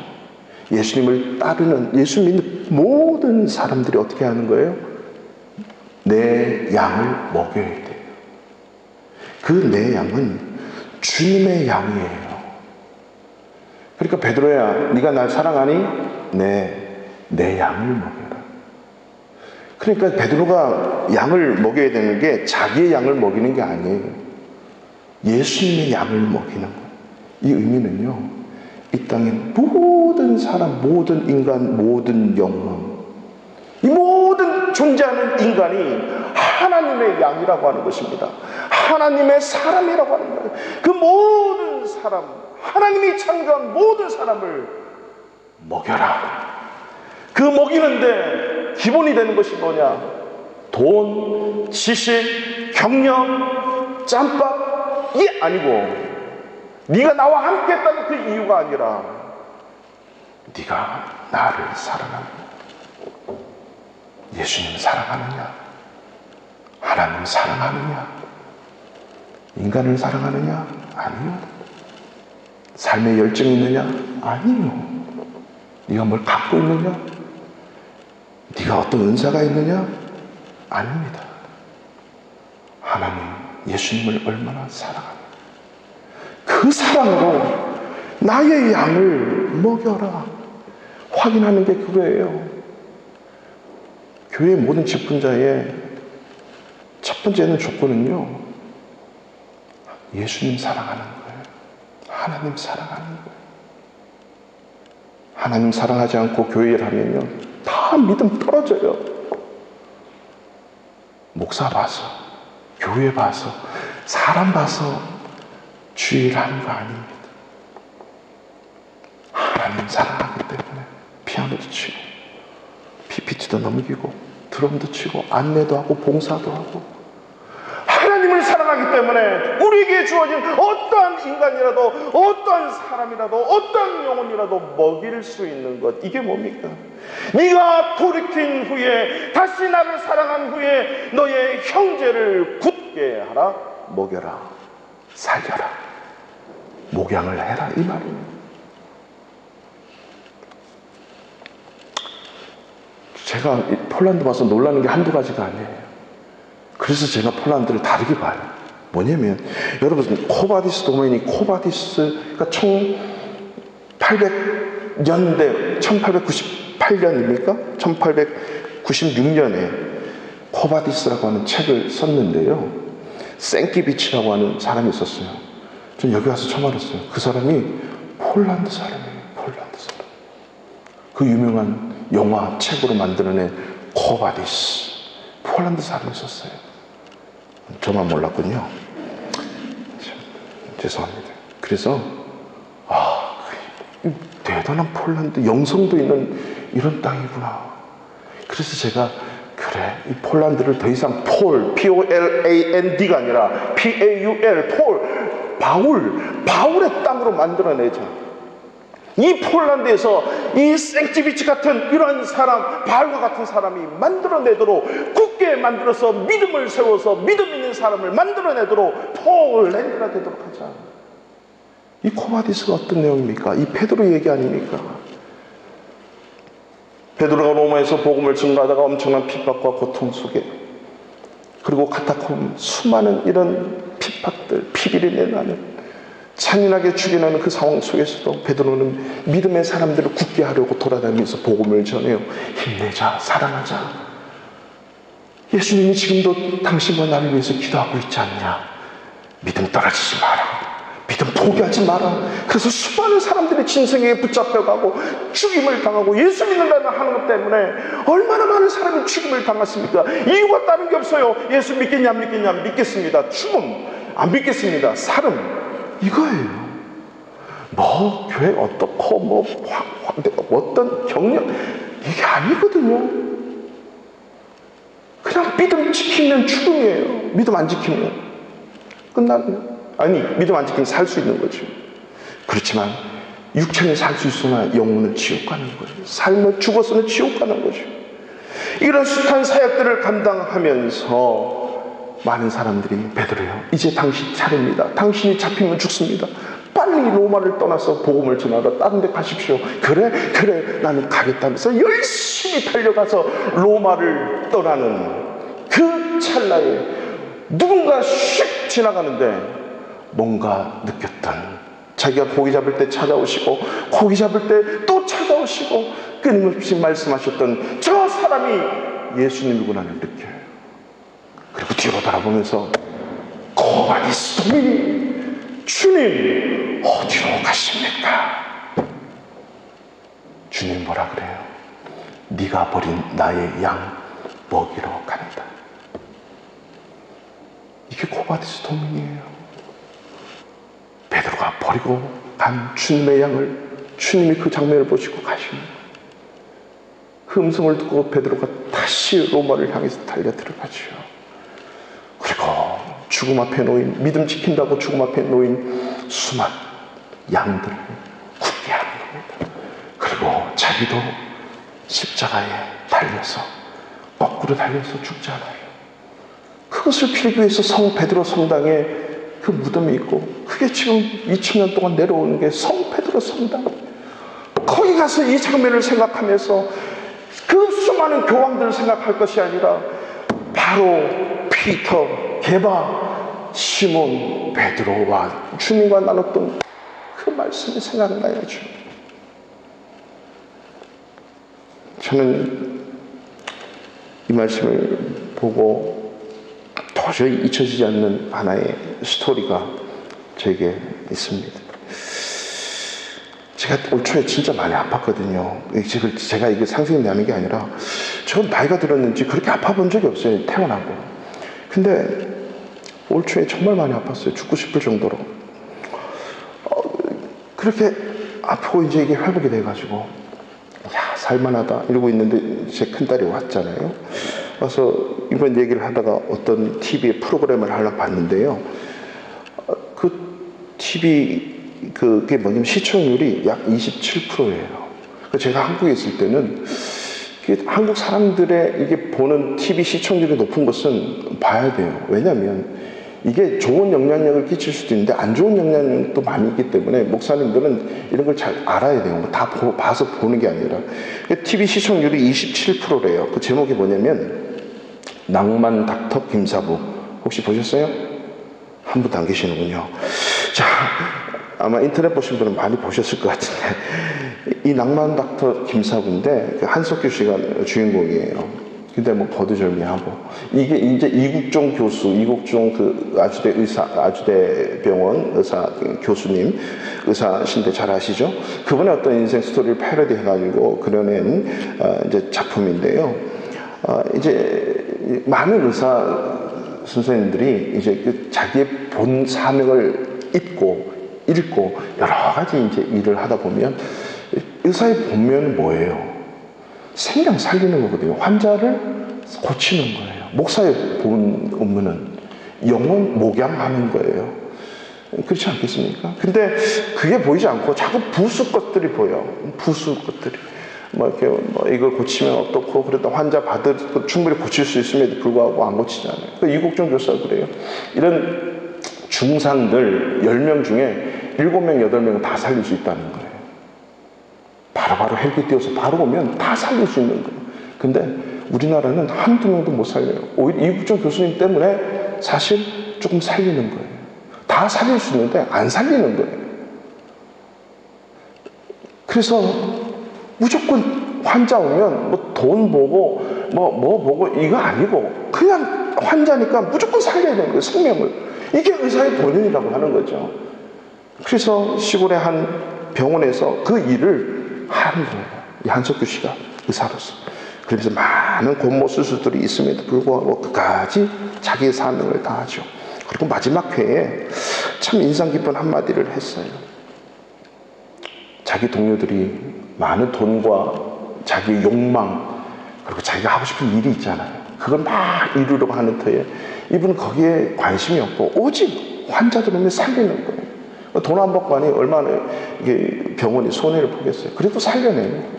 예수님을 따르는, 예수 믿는 모든 사람들이 어떻게 하는 거예요? 내 양을 먹여야 돼요. 그 내 양은 주님의 양이에요. 그러니까 베드로야, 네가 날 사랑하니? 내 양을 먹여라. 그러니까 베드로가 양을 먹여야 되는 게 자기의 양을 먹이는 게 아니에요. 예수님의 양을 먹이는 거예요. 이 의미는요, 이 땅의 모든 사람, 모든 인간, 모든 영혼, 이 모든 존재하는 인간이 하나님의 양이라고 하는 것입니다. 하나님의 사람이라고 하는 거예요. 그 모든 사람, 하나님이 창조한 모든 사람을 먹여라. 그 먹이는데 기본이 되는 것이 뭐냐? 돈, 지식, 경력, 짬밥, 이게 아니고, 네가 나와 함께 했다는 그 이유가 아니라 네가 나를 사랑하느냐, 예수님 사랑하느냐, 하나님 사랑하느냐, 인간을 사랑하느냐? 아니요. 삶의 열정이 있느냐? 아니요. 네가 뭘 갖고 있느냐? 네가 어떤 은사가 있느냐? 아닙니다. 하나님, 예수님을 얼마나 사랑하느냐, 그 사랑으로 나의 양을 먹여라 확인하는 게 그거예요. 교회 모든 직분자의 첫 번째는 조건은요, 예수님 사랑하는 거예요. 하나님 사랑하는 거예요. 하나님 사랑하지 않고 교회 일 하면요, 다 믿음 떨어져요. 목사 봐서, 교회 봐서, 사람 봐서 주의를 하는 거 아닙니다. 하나님 사랑하기 때문에 피아노도 치고, PPT도 넘기고, 드럼도 치고, 안내도 하고, 봉사도 하고, 하나님을 사랑하기 때문에 우리에게 주어진 어떠한 인간이라도, 어떠한 사람이라도, 어떠한 영혼이라도 먹일 수 있는 것, 이게 뭡니까? 네가 돌이킨 후에, 다시 나를 사랑한 후에 너의 형제를 굳게 하라, 먹여라, 살려라, 목양을 해라, 이 말입니다. 제가 폴란드 와서 놀라는 게 한두 가지가 아니에요. 그래서 제가 폴란드를 다르게 봐요. 뭐냐면, 여러분, 코바디스 도메인이, 코바디스가 1800년대, 1898년입니까? 1896년에 코바디스라고 하는 책을 썼는데요, 생키비치라고 하는 사람이 있었어요. 전 여기 와서 처음 알았어요. 그 사람이 폴란드 사람이에요. 폴란드 사람. 그 유명한 영화, 책으로 만들어낸 코바디스, 폴란드 사람이 있었어요. 저만 몰랐군요. 죄송합니다. 그래서 대단한 폴란드, 영성도 있는 이런 땅이구나. 그래서 제가, 그래, 이 폴란드를 더 이상 폴, P-O-L-A-N-D가 아니라 P-A-U-L, 폴, 바울의 땅으로 만들어내자. 이 폴란드에서 이 생티비치 같은 이런 사람, 바울과 같은 사람이 만들어내도록, 굳게 만들어서 믿음을 세워서 믿음 있는 사람을 만들어내도록 폴란드가 되도록 하자. 이 코바디스가 어떤 내용입니까? 이 베드로 얘기 아닙니까? 베드로가 로마에서 복음을 증거하다가 엄청난 핍박과 고통 속에, 그리고 카타콤, 수많은 이런 핍박들, 피비린내 나는, 잔인하게 죽여내는 그 상황 속에서도 베드로는 믿음의 사람들을 굳게 하려고 돌아다니면서 복음을 전해요. 힘내자, 사랑하자. 예수님이 지금도 당신과 나를 위해서 기도하고 있지 않냐? 믿음 떨어지지 마라. 믿음 포기하지 마라. 그래서 수많은 사람들이 진생에 붙잡혀가고 죽임을 당하고, 예수 믿는다는 하는 것 때문에 얼마나 많은 사람이 죽임을 당했습니까? 이유가 다른 게 없어요. 예수 믿겠냐 안 믿겠냐? 믿겠습니다. 죽음 안 믿겠습니다. 살음, 이거예요. 뭐 교회 어떻고 뭐 어떤 경력, 이게 아니거든요. 그냥 믿음 지키면 죽음이에요. 믿음 안 지키면 끝나는, 아니, 믿음 안 지키면 살 수 있는 거죠. 그렇지만 육체는 살 수 있으나 영혼은 지옥 가는 거죠. 살면 죽어서는 지옥 가는 거죠. 이런 숱한 사역들을 감당하면서 많은 사람들이, 베드로요, 이제 당신 차례입니다. 당신이 잡히면 죽습니다. 빨리 로마를 떠나서 복음을 전하러 다른 데 가십시오. 그래 나는 가겠다면서 열심히 달려가서 로마를 떠나는 그 찰나에 누군가 슉 지나가는데 뭔가 느꼈던, 자기가 고기 잡을 때 찾아오시고, 고기 잡을 때 또 찾아오시고, 끊임없이 말씀하셨던 저 사람이 예수님이구나를 느껴요. 그리고 뒤로 돌아보면서 고바디스 도미니, 주님 어디로 가십니까? 주님 뭐라 그래요? 네가 버린 나의 양 먹이러 간다. 이게 고바디스 도미니예요. 베드로가 버리고 간 주님의 양을 주님이 그 장면을 보시고 가십니다. 그 음성을 듣고 베드로가 다시 로마를 향해서 달려 들어가죠. 그리고 죽음 앞에 놓인, 믿음 지킨다고 죽음 앞에 놓인 수많은 양들을 굳게 하는 겁니다. 그리고 자기도 십자가에 달려서 거꾸로 달려서 죽잖아요. 그것을 필기 위해서 성 베드로 성당에 그 무덤이 있고, 그게 지금 2000년 동안 내려오는 게 성 베드로 성당. 거기 가서 이 장면을 생각하면서 그 수많은 교황들을 생각할 것이 아니라 바로 피터, 게바, 시몬, 베드로와 주님과 나눴던 그 말씀이 생각나야죠. 저는 이 말씀을 보고 도저히 잊혀지지 않는 하나의 스토리가 저에게 있습니다. 제가 올 초에 진짜 많이 아팠거든요. 제가 이게 상상이 나는 게 아니라, 저는 나이가 들었는지 그렇게 아파본 적이 없어요, 태어나고. 근데 올 초에 정말 많이 아팠어요. 죽고 싶을 정도로. 그렇게 아프고 이제 이게 회복이 돼가지고, 야, 살만하다 이러고 있는데 제 큰딸이 왔잖아요. 와서 이번 얘기를 하다가 어떤 TV 프로그램을 하려고 봤는데요. 그 TV 그게 뭐냐면 시청률이 약 27%예요. 제가 한국에 있을 때는 한국 사람들의 이게 보는 TV 시청률이 높은 것은 봐야 돼요. 왜냐하면 이게 좋은 영향력을 끼칠 수도 있는데 안 좋은 영향력도 많이 있기 때문에 목사님들은 이런 걸 잘 알아야 돼요. 다 봐서 보는 게 아니라. TV 시청률이 27%래요. 그 제목이 뭐냐면 낭만 닥터 김사부. 혹시 보셨어요? 한 분도 안 계시는군요. 자, 아마 인터넷 보신 분은 많이 보셨을 것 같은데, 이 낭만 닥터 김사부인데 한석규 씨가 주인공이에요. 근데 뭐 거두절미하고, 이게 이제 이국종 교수, 이국종 그 아주대 의사, 아주대 병원 의사 교수님, 의사신데 잘 아시죠? 그분의 어떤 인생 스토리를 패러디 해가지고 그려낸 이제 작품인데요. 이제 많은 의사 선생님들이 이제 그 자기의 본 사명을 읽고 여러 가지 이제 일을 하다 보면 의사의 본면은 뭐예요? 생명 살리는 거거든요. 환자를 고치는 거예요. 목사의 본 업무는 영혼 목양하는 거예요. 그렇지 않겠습니까? 근데 그게 보이지 않고 자꾸 부수 것들이 보여. 부수 것들이. 뭐 이렇게 뭐 이걸 고치면 어떻고, 그래도 환자 충분히 고칠 수 있음에도 불구하고 안 고치잖아요. 이국종 교수가 그래요. 이런 중상들 10명 중에 7명, 8명은 다 살릴 수 있다는 거예요. 바로바로 헬기 띄워서 바로 오면 다 살릴 수 있는 거예요. 근데 우리나라는 한두 명도 못 살려요. 오히려 이국종 교수님 때문에 사실 조금 살리는 거예요. 다 살릴 수 있는데 안 살리는 거예요. 그래서 무조건 환자 오면 뭐 돈 보고 뭐 보고 이거 아니고 그냥 환자니까 무조건 살려야 되는 거예요. 생명을. 이게 의사의 본연이라고 하는 거죠. 그래서 시골의 한 병원에서 그 일을 하는 거예요. 이 한석규 씨가 의사로서. 그래서 많은 곤모 수술들이 있음에도 불구하고 끝까지 자기의 사명을 다하죠. 그리고 마지막 회에 참 인상 깊은 한마디를 했어요. 자기 동료들이 많은 돈과 자기 욕망, 그리고 자기가 하고 싶은 일이 있잖아요. 그걸 막 이루려고 하는 터에 이분은 거기에 관심이 없고 오직 환자들 오면 살리는 거예요. 돈 안 받고 하니 얼마나 이게 병원이 손해를 보겠어요. 그래도 살려내는 거예요.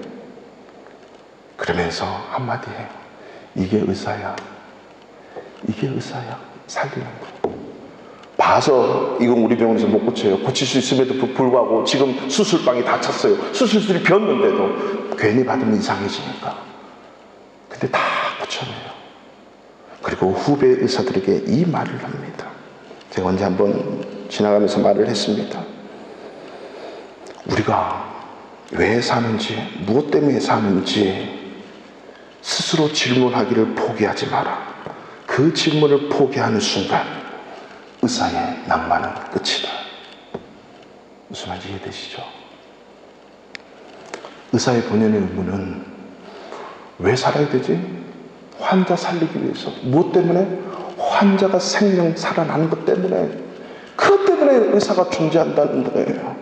그러면서 한마디 해요. 이게 의사야. 이게 의사야. 살리는 거. 봐서 이건 우리 병원에서 못 고쳐요. 고칠 수 있음에도 불구하고 지금 수술방이 다 찼어요. 수술실이 비었는데도 괜히 받으면 이상해지니까. 근데 다 고쳐내요. 그리고 후배 의사들에게 이 말을 합니다. 제가 언제 한번 지나가면서 말을 했습니다. 우리가 왜 사는지, 무엇 때문에 사는지 스스로 질문하기를 포기하지 마라. 그 질문을 포기하는 순간 의사의 낭만은 끝이다. 무슨 말인지 이해되시죠? 의사의 본연의 의무는 왜 살아야 되지? 환자 살리기 위해서. 무엇 때문에? 환자가 생명 살아나는 것 때문에. 그것 때문에 의사가 존재한다는 거예요.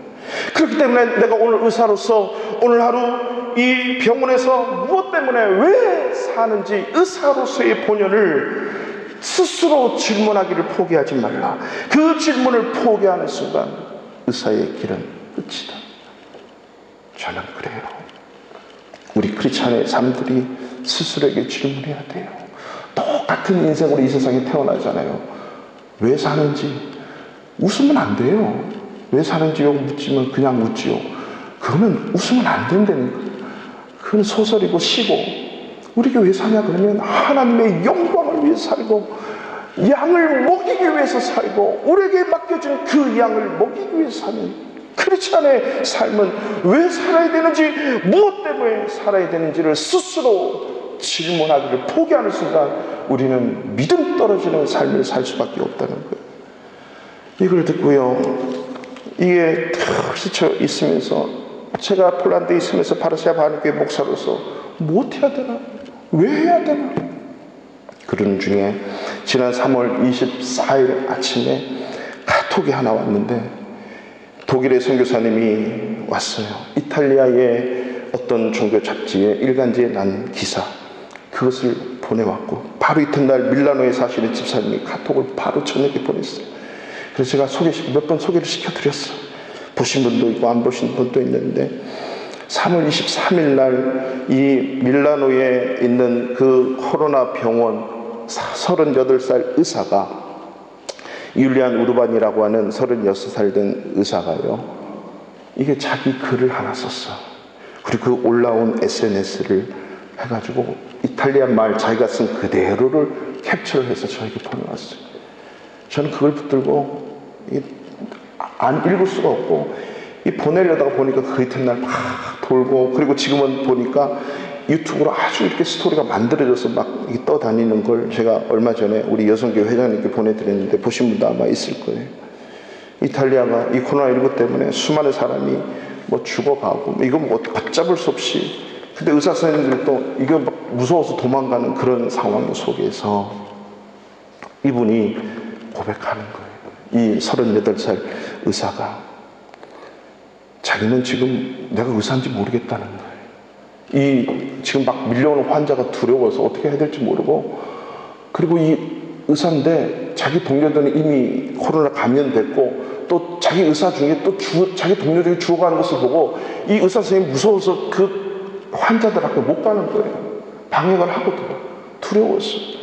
그렇기 때문에 내가 오늘 의사로서 오늘 하루 이 병원에서 무엇 때문에 왜 사는지 의사로서의 본연을 스스로 질문하기를 포기하지 말라. 그 질문을 포기하는 순간 의사의 길은 끝이다. 저는 그래요. 우리 크리스찬의 삶들이 스스로에게 질문해야 돼요. 똑같은 인생으로 이 세상에 태어나잖아요. 왜 사는지 웃으면 안 돼요. 왜 사는지요 묻지면 그냥 웃지요. 그러면 웃으면 안 된다니까. 그건 소설이고 시고, 우리가 왜 사냐 그러면 하나님의 영광을 위해서 살고 양을 먹이기 위해서 살고 우리에게 맡겨진 그 양을 먹이기 위해서 사는 크리스찬의 삶은 왜 살아야 되는지, 무엇 때문에 살아야 되는지를 스스로 질문하기를 포기하는 순간 우리는 믿음 떨어지는 삶을 살 수밖에 없다는 거예요. 이걸 듣고요, 이게 탁 스쳐 있으면서 제가 폴란드에 있으면서 파르시아 바하니교회 목사로서 뭐 해야 되나? 왜 해야 되나? 그런 중에 지난 3월 24일 아침에 카톡이 하나 왔는데, 독일의 선교사님이 왔어요. 이탈리아의 어떤 종교 잡지에 일간지에 난 기사, 그것을 보내왔고 바로 이튿날 밀라노에 사시는 집사님이 카톡을 바로 저녁에 보냈어요. 그래서 제가 몇 번 소개를 시켜드렸어요. 보신 분도 있고 안 보신 분도 있는데, 3월 23일 날 이 밀라노에 있는 그 코로나 병원 38살 의사가, 율리안 우르반이라고 하는 36살 된 의사가요, 이게 자기 글을 하나 썼어. 그리고 그 올라온 SNS를 해가지고 이탈리안 말 자기가 쓴 그대로를 캡처를 해서 저에게 보내왔어요. 저는 그걸 붙들고 안 읽을 수가 없고, 이 보내려다가 보니까 그 이튿날 막 돌고, 그리고 지금은 보니까 유튜브로 아주 이렇게 스토리가 만들어져서 막 떠다니는 걸 제가 얼마 전에 우리 여성교회 회장님께 보내드렸는데 보신 분도 아마 있을 거예요. 이탈리아가 이 코로나19 때문에 수많은 사람이 뭐 죽어가고, 이거 뭐 걷잡을 수 없이, 근데 의사 선생님들도 이거 막 무서워서 도망가는 그런 상황 속에서 이분이 고백하는 거예요. 이 38살 의사가 자기는 지금 내가 의사인지 모르겠다는 거예요. 이 지금 막 밀려오는 환자가 두려워서 어떻게 해야 될지 모르고, 그리고 이 의사인데 자기 동료들은 이미 코로나 감염됐고, 또 자기 의사 중에 또 자기 동료들이 죽어가는 것을 보고 이 의사 선생님이 무서워서 그 환자들 앞에 못 가는 거예요. 방역을 하거든요. 두려워서.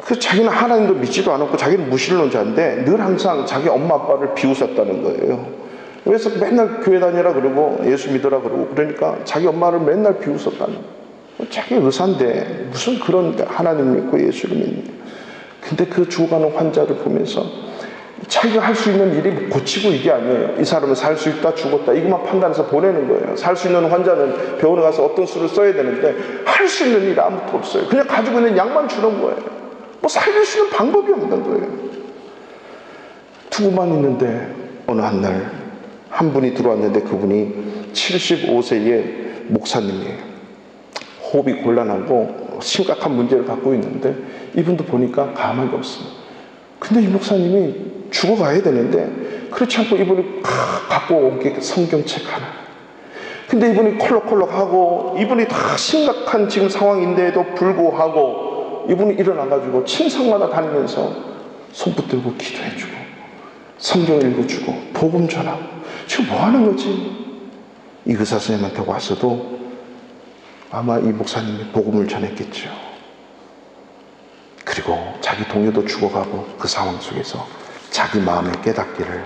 그래서 자기는 하나님도 믿지도 않았고 자기는 무신론자인데 늘 항상 자기 엄마 아빠를 비웃었다는 거예요. 그래서 맨날 교회 다니라 그러고 예수 믿으라 그러고, 그러니까 자기 엄마를 맨날 비웃었다는 거예요. 자기 의사인데 무슨 그런 하나님 믿고 예수를 믿는. 근데 그 죽어가는 환자를 보면서 자기가 할 수 있는 일이 고치고 이게 아니에요. 이 사람은 살 수 있다 죽었다 이것만 판단해서 보내는 거예요. 살 수 있는 환자는 병원에 가서 어떤 수를 써야 되는데 할 수 있는 일이 아무것도 없어요. 그냥 가지고 있는 약만 주는 거예요. 뭐 살릴 수 있는 방법이 없는 거예요. 두고만 있는데 어느 한날 한 분이 들어왔는데 그분이 75세의 목사님이에요. 호흡이 곤란하고 심각한 문제를 갖고 있는데 이분도 보니까 가망이 없어요. 근데 이 목사님이 죽어가야 되는데 그렇지 않고 이분이 갖고 온 게 성경책 하나. 근데 이분이 콜록콜록하고 이분이 다 심각한 지금 상황인데도 불구하고 이분이 일어나가지고 침상마다 다니면서 손 붙들고 기도해주고 성경 읽어주고 복음 전하고. 지금 뭐 하는 거지? 이 의사 선생님한테 와서도 아마 이 목사님이 복음을 전했겠죠. 그리고 자기 동료도 죽어가고 그 상황 속에서 자기 마음에 깨닫기를,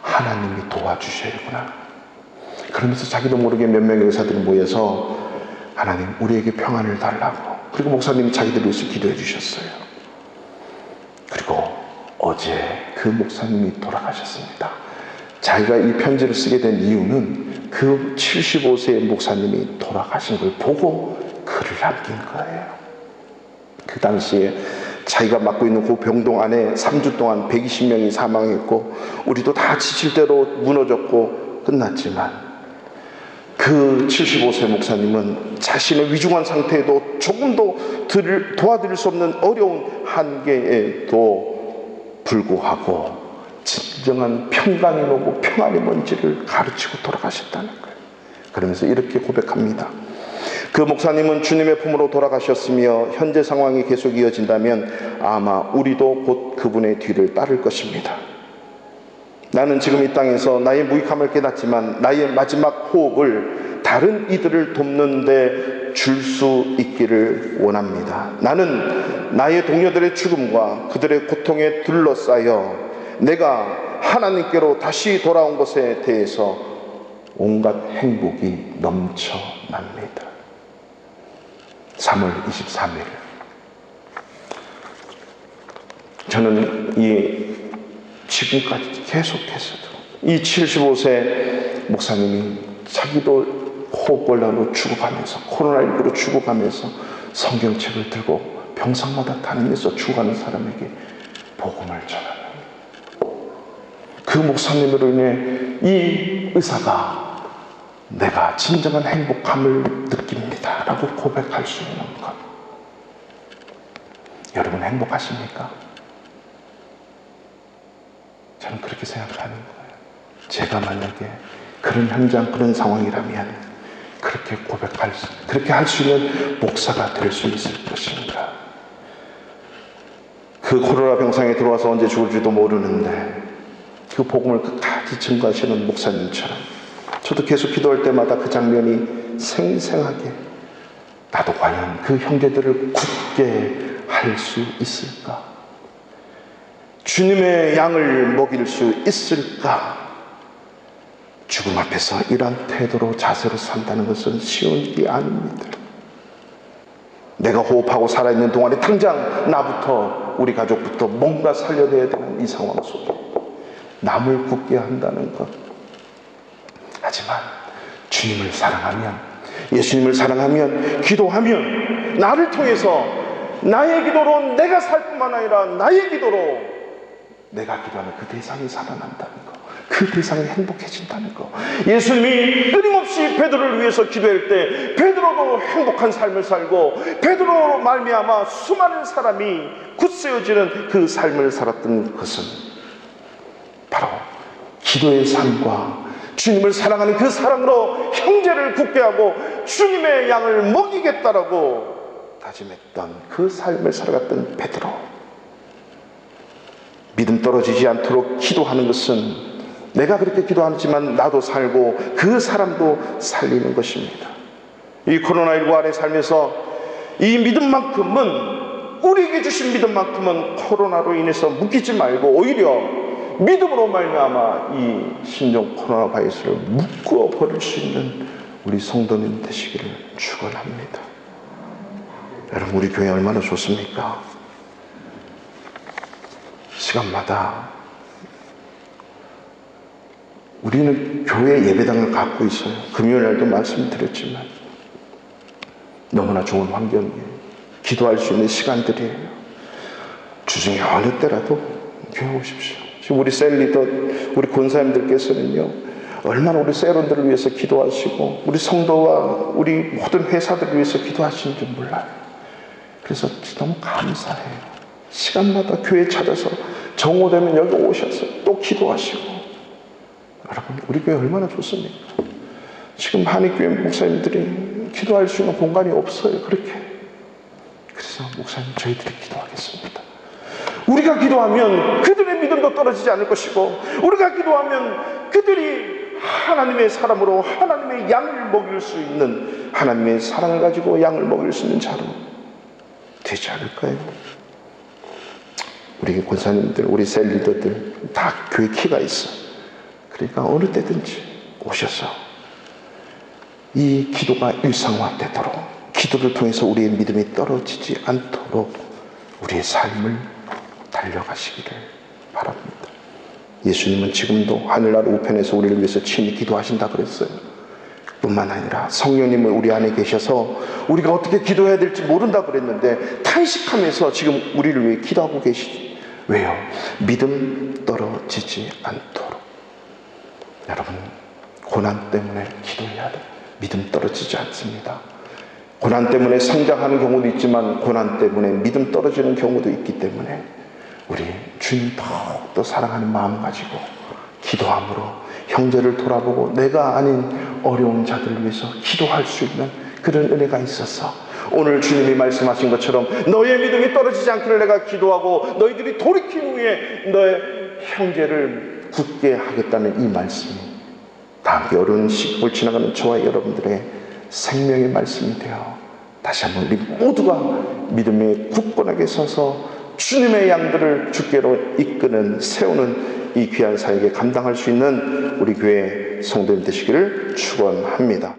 하나님이 도와주셔야구나. 그러면서 자기도 모르게 몇 명의 의사들이 모여서 하나님 우리에게 평안을 달라고, 그리고 목사님이 자기들 위해서 기도해 주셨어요. 그리고 어제 그 목사님이 돌아가셨습니다. 자기가 이 편지를 쓰게 된 이유는 그 75세의 목사님이 돌아가신 걸 보고 글을 남긴 거예요. 그 당시에 자기가 맡고 있는 그 병동 안에 3주 동안 120명이 사망했고 우리도 다 지칠 대로 무너졌고 끝났지만 그 75세 목사님은 자신의 위중한 상태에도 조금도 도와드릴 수 없는 어려운 한계에도 불구하고 진정한 평강이 뭐고 평안이 뭔지를 가르치고 돌아가셨다는 거예요. 그러면서 이렇게 고백합니다. 그 목사님은 주님의 품으로 돌아가셨으며 현재 상황이 계속 이어진다면 아마 우리도 곧 그분의 뒤를 따를 것입니다. 나는 지금 이 땅에서 나의 무익함을 깨닫지만 나의 마지막 호흡을 다른 이들을 돕는 데 줄 수 있기를 원합니다. 나는 나의 동료들의 죽음과 그들의 고통에 둘러싸여 내가 하나님께로 다시 돌아온 것에 대해서 온갖 행복이 넘쳐납니다. 3월 23일 저는 지금까지 계속해서도 이 75세 목사님이 자기도 호흡곤란으로 죽어가면서 코로나19로 죽어가면서 성경책을 들고 병상마다 다니면서 죽어가는 사람에게 복음을 전하는 그 목사님으로 인해 이 의사가 내가 진정한 행복함을 느낍니다 라고 고백할 수 있는 것. 여러분 행복하십니까? 저는 그렇게 생각하는 거예요. 제가 만약에 그런 현장, 그런 상황이라면 그렇게 할 수 있는 목사가 될 수 있을 것인가. 그 코로나 병상에 들어와서 언제 죽을지도 모르는데 그 복음을 끝까지 증거하시는 목사님처럼 저도 계속 기도할 때마다 그 장면이 생생하게 나도 과연 그 형제들을 굳게 할 수 있을까? 주님의 양을 먹일 수 있을까? 죽음 앞에서 이런 태도로 자세로 산다는 것은 쉬운 일이 아닙니다. 내가 호흡하고 살아있는 동안에 당장 나부터 우리 가족부터 뭔가 살려내야 되는 이 상황 속에 남을 굳게 한다는 것. 하지만 주님을 사랑하면, 예수님을 사랑하면, 기도하면 나를 통해서 나의 기도로 내가 살 뿐만 아니라 나의 기도로 내가 기도하는 그 대상이 살아난다는 것, 그 대상이 행복해진다는 것. 예수님이 끊임없이 베드로를 위해서 기도할 때 베드로도 행복한 삶을 살고 베드로로 말미암아 수많은 사람이 굳세어지는 그 삶을 살았던 것은 바로 기도의 삶과 주님을 사랑하는 그 사랑으로 형제를 굳게 하고 주님의 양을 먹이겠다라고 다짐했던 그 삶을 살아갔던 베드로. 믿음 떨어지지 않도록 기도하는 것은 내가 그렇게 기도하지만 나도 살고 그 사람도 살리는 것입니다. 이 코로나19 안에 살면서 이 믿음만큼은, 우리에게 주신 믿음만큼은 코로나로 인해서 묶이지 말고 오히려 믿음으로 말미암아 이 신종 코로나 바이러스를 묶어 버릴 수 있는 우리 성도님 되시기를 축원합니다. 여러분, 우리 교회 얼마나 좋습니까? 시간마다 우리는 교회 예배당을 갖고 있어요. 금요일날도 말씀드렸지만 너무나 좋은 환경이에요. 기도할 수 있는 시간들이에요. 주중에 어느 때라도 교회 오십시오. 지금 우리 셀 리더, 우리 권사님들께서는요, 얼마나 우리 셀원들을 위해서 기도하시고 우리 성도와 우리 모든 회사들을 위해서 기도하시는 줄 몰라요. 그래서 너무 감사해요. 시간마다 교회 찾아서 정오되면 여기 오셔서 또 기도하시고. 여러분, 우리 교회 얼마나 좋습니까? 지금 한익교회 목사님들이 기도할 수 있는 공간이 없어요. 그렇게. 그래서 목사님, 저희들이 기도하겠습니다. 우리가 기도하면 그들의 믿음도 떨어지지 않을 것이고, 우리가 기도하면 그들이 하나님의 사람으로 하나님의 양을 먹일 수 있는, 하나님의 사랑을 가지고 양을 먹일 수 있는 자로 되지 않을까요? 우리 권사님들, 우리 셀 리더들 다 교회 키가 있어. 그러니까 어느 때든지 오셔서 이 기도가 일상화되도록, 기도를 통해서 우리의 믿음이 떨어지지 않도록 우리의 삶을 달려가시기를 바랍니다. 예수님은 지금도 하늘나라 우편에서 우리를 위해서 친히 기도하신다 그랬어요. 뿐만 아니라 성령님은 우리 안에 계셔서 우리가 어떻게 기도해야 될지 모른다 그랬는데 탄식하면서 지금 우리를 위해 기도하고 계시지. 왜요? 믿음 떨어지지 않도록. 여러분, 고난 때문에 기도해야 돼. 믿음 떨어지지 않습니다. 고난 때문에 성장하는 경우도 있지만 고난 때문에 믿음 떨어지는 경우도 있기 때문에 우리 주님 더욱더 사랑하는 마음 가지고 기도함으로 형제를 돌아보고 내가 아닌 어려운 자들을 위해서 기도할 수 있는 그런 은혜가 있어서 오늘 주님이 말씀하신 것처럼 너의 믿음이 떨어지지 않기를 내가 기도하고 너희들이 돌이킨 후에 너의 형제를 굳게 하겠다는 이 말씀이 다음 여름 시국을 지나가는 저와 여러분들의 생명의 말씀이 되어 다시 한번 우리 모두가 믿음에 굳건하게 서서 주님의 양들을 주께로 이끄는 세우는 이 귀한 사역에 감당할 수 있는 우리 교회 성도님 되시기를 축원합니다.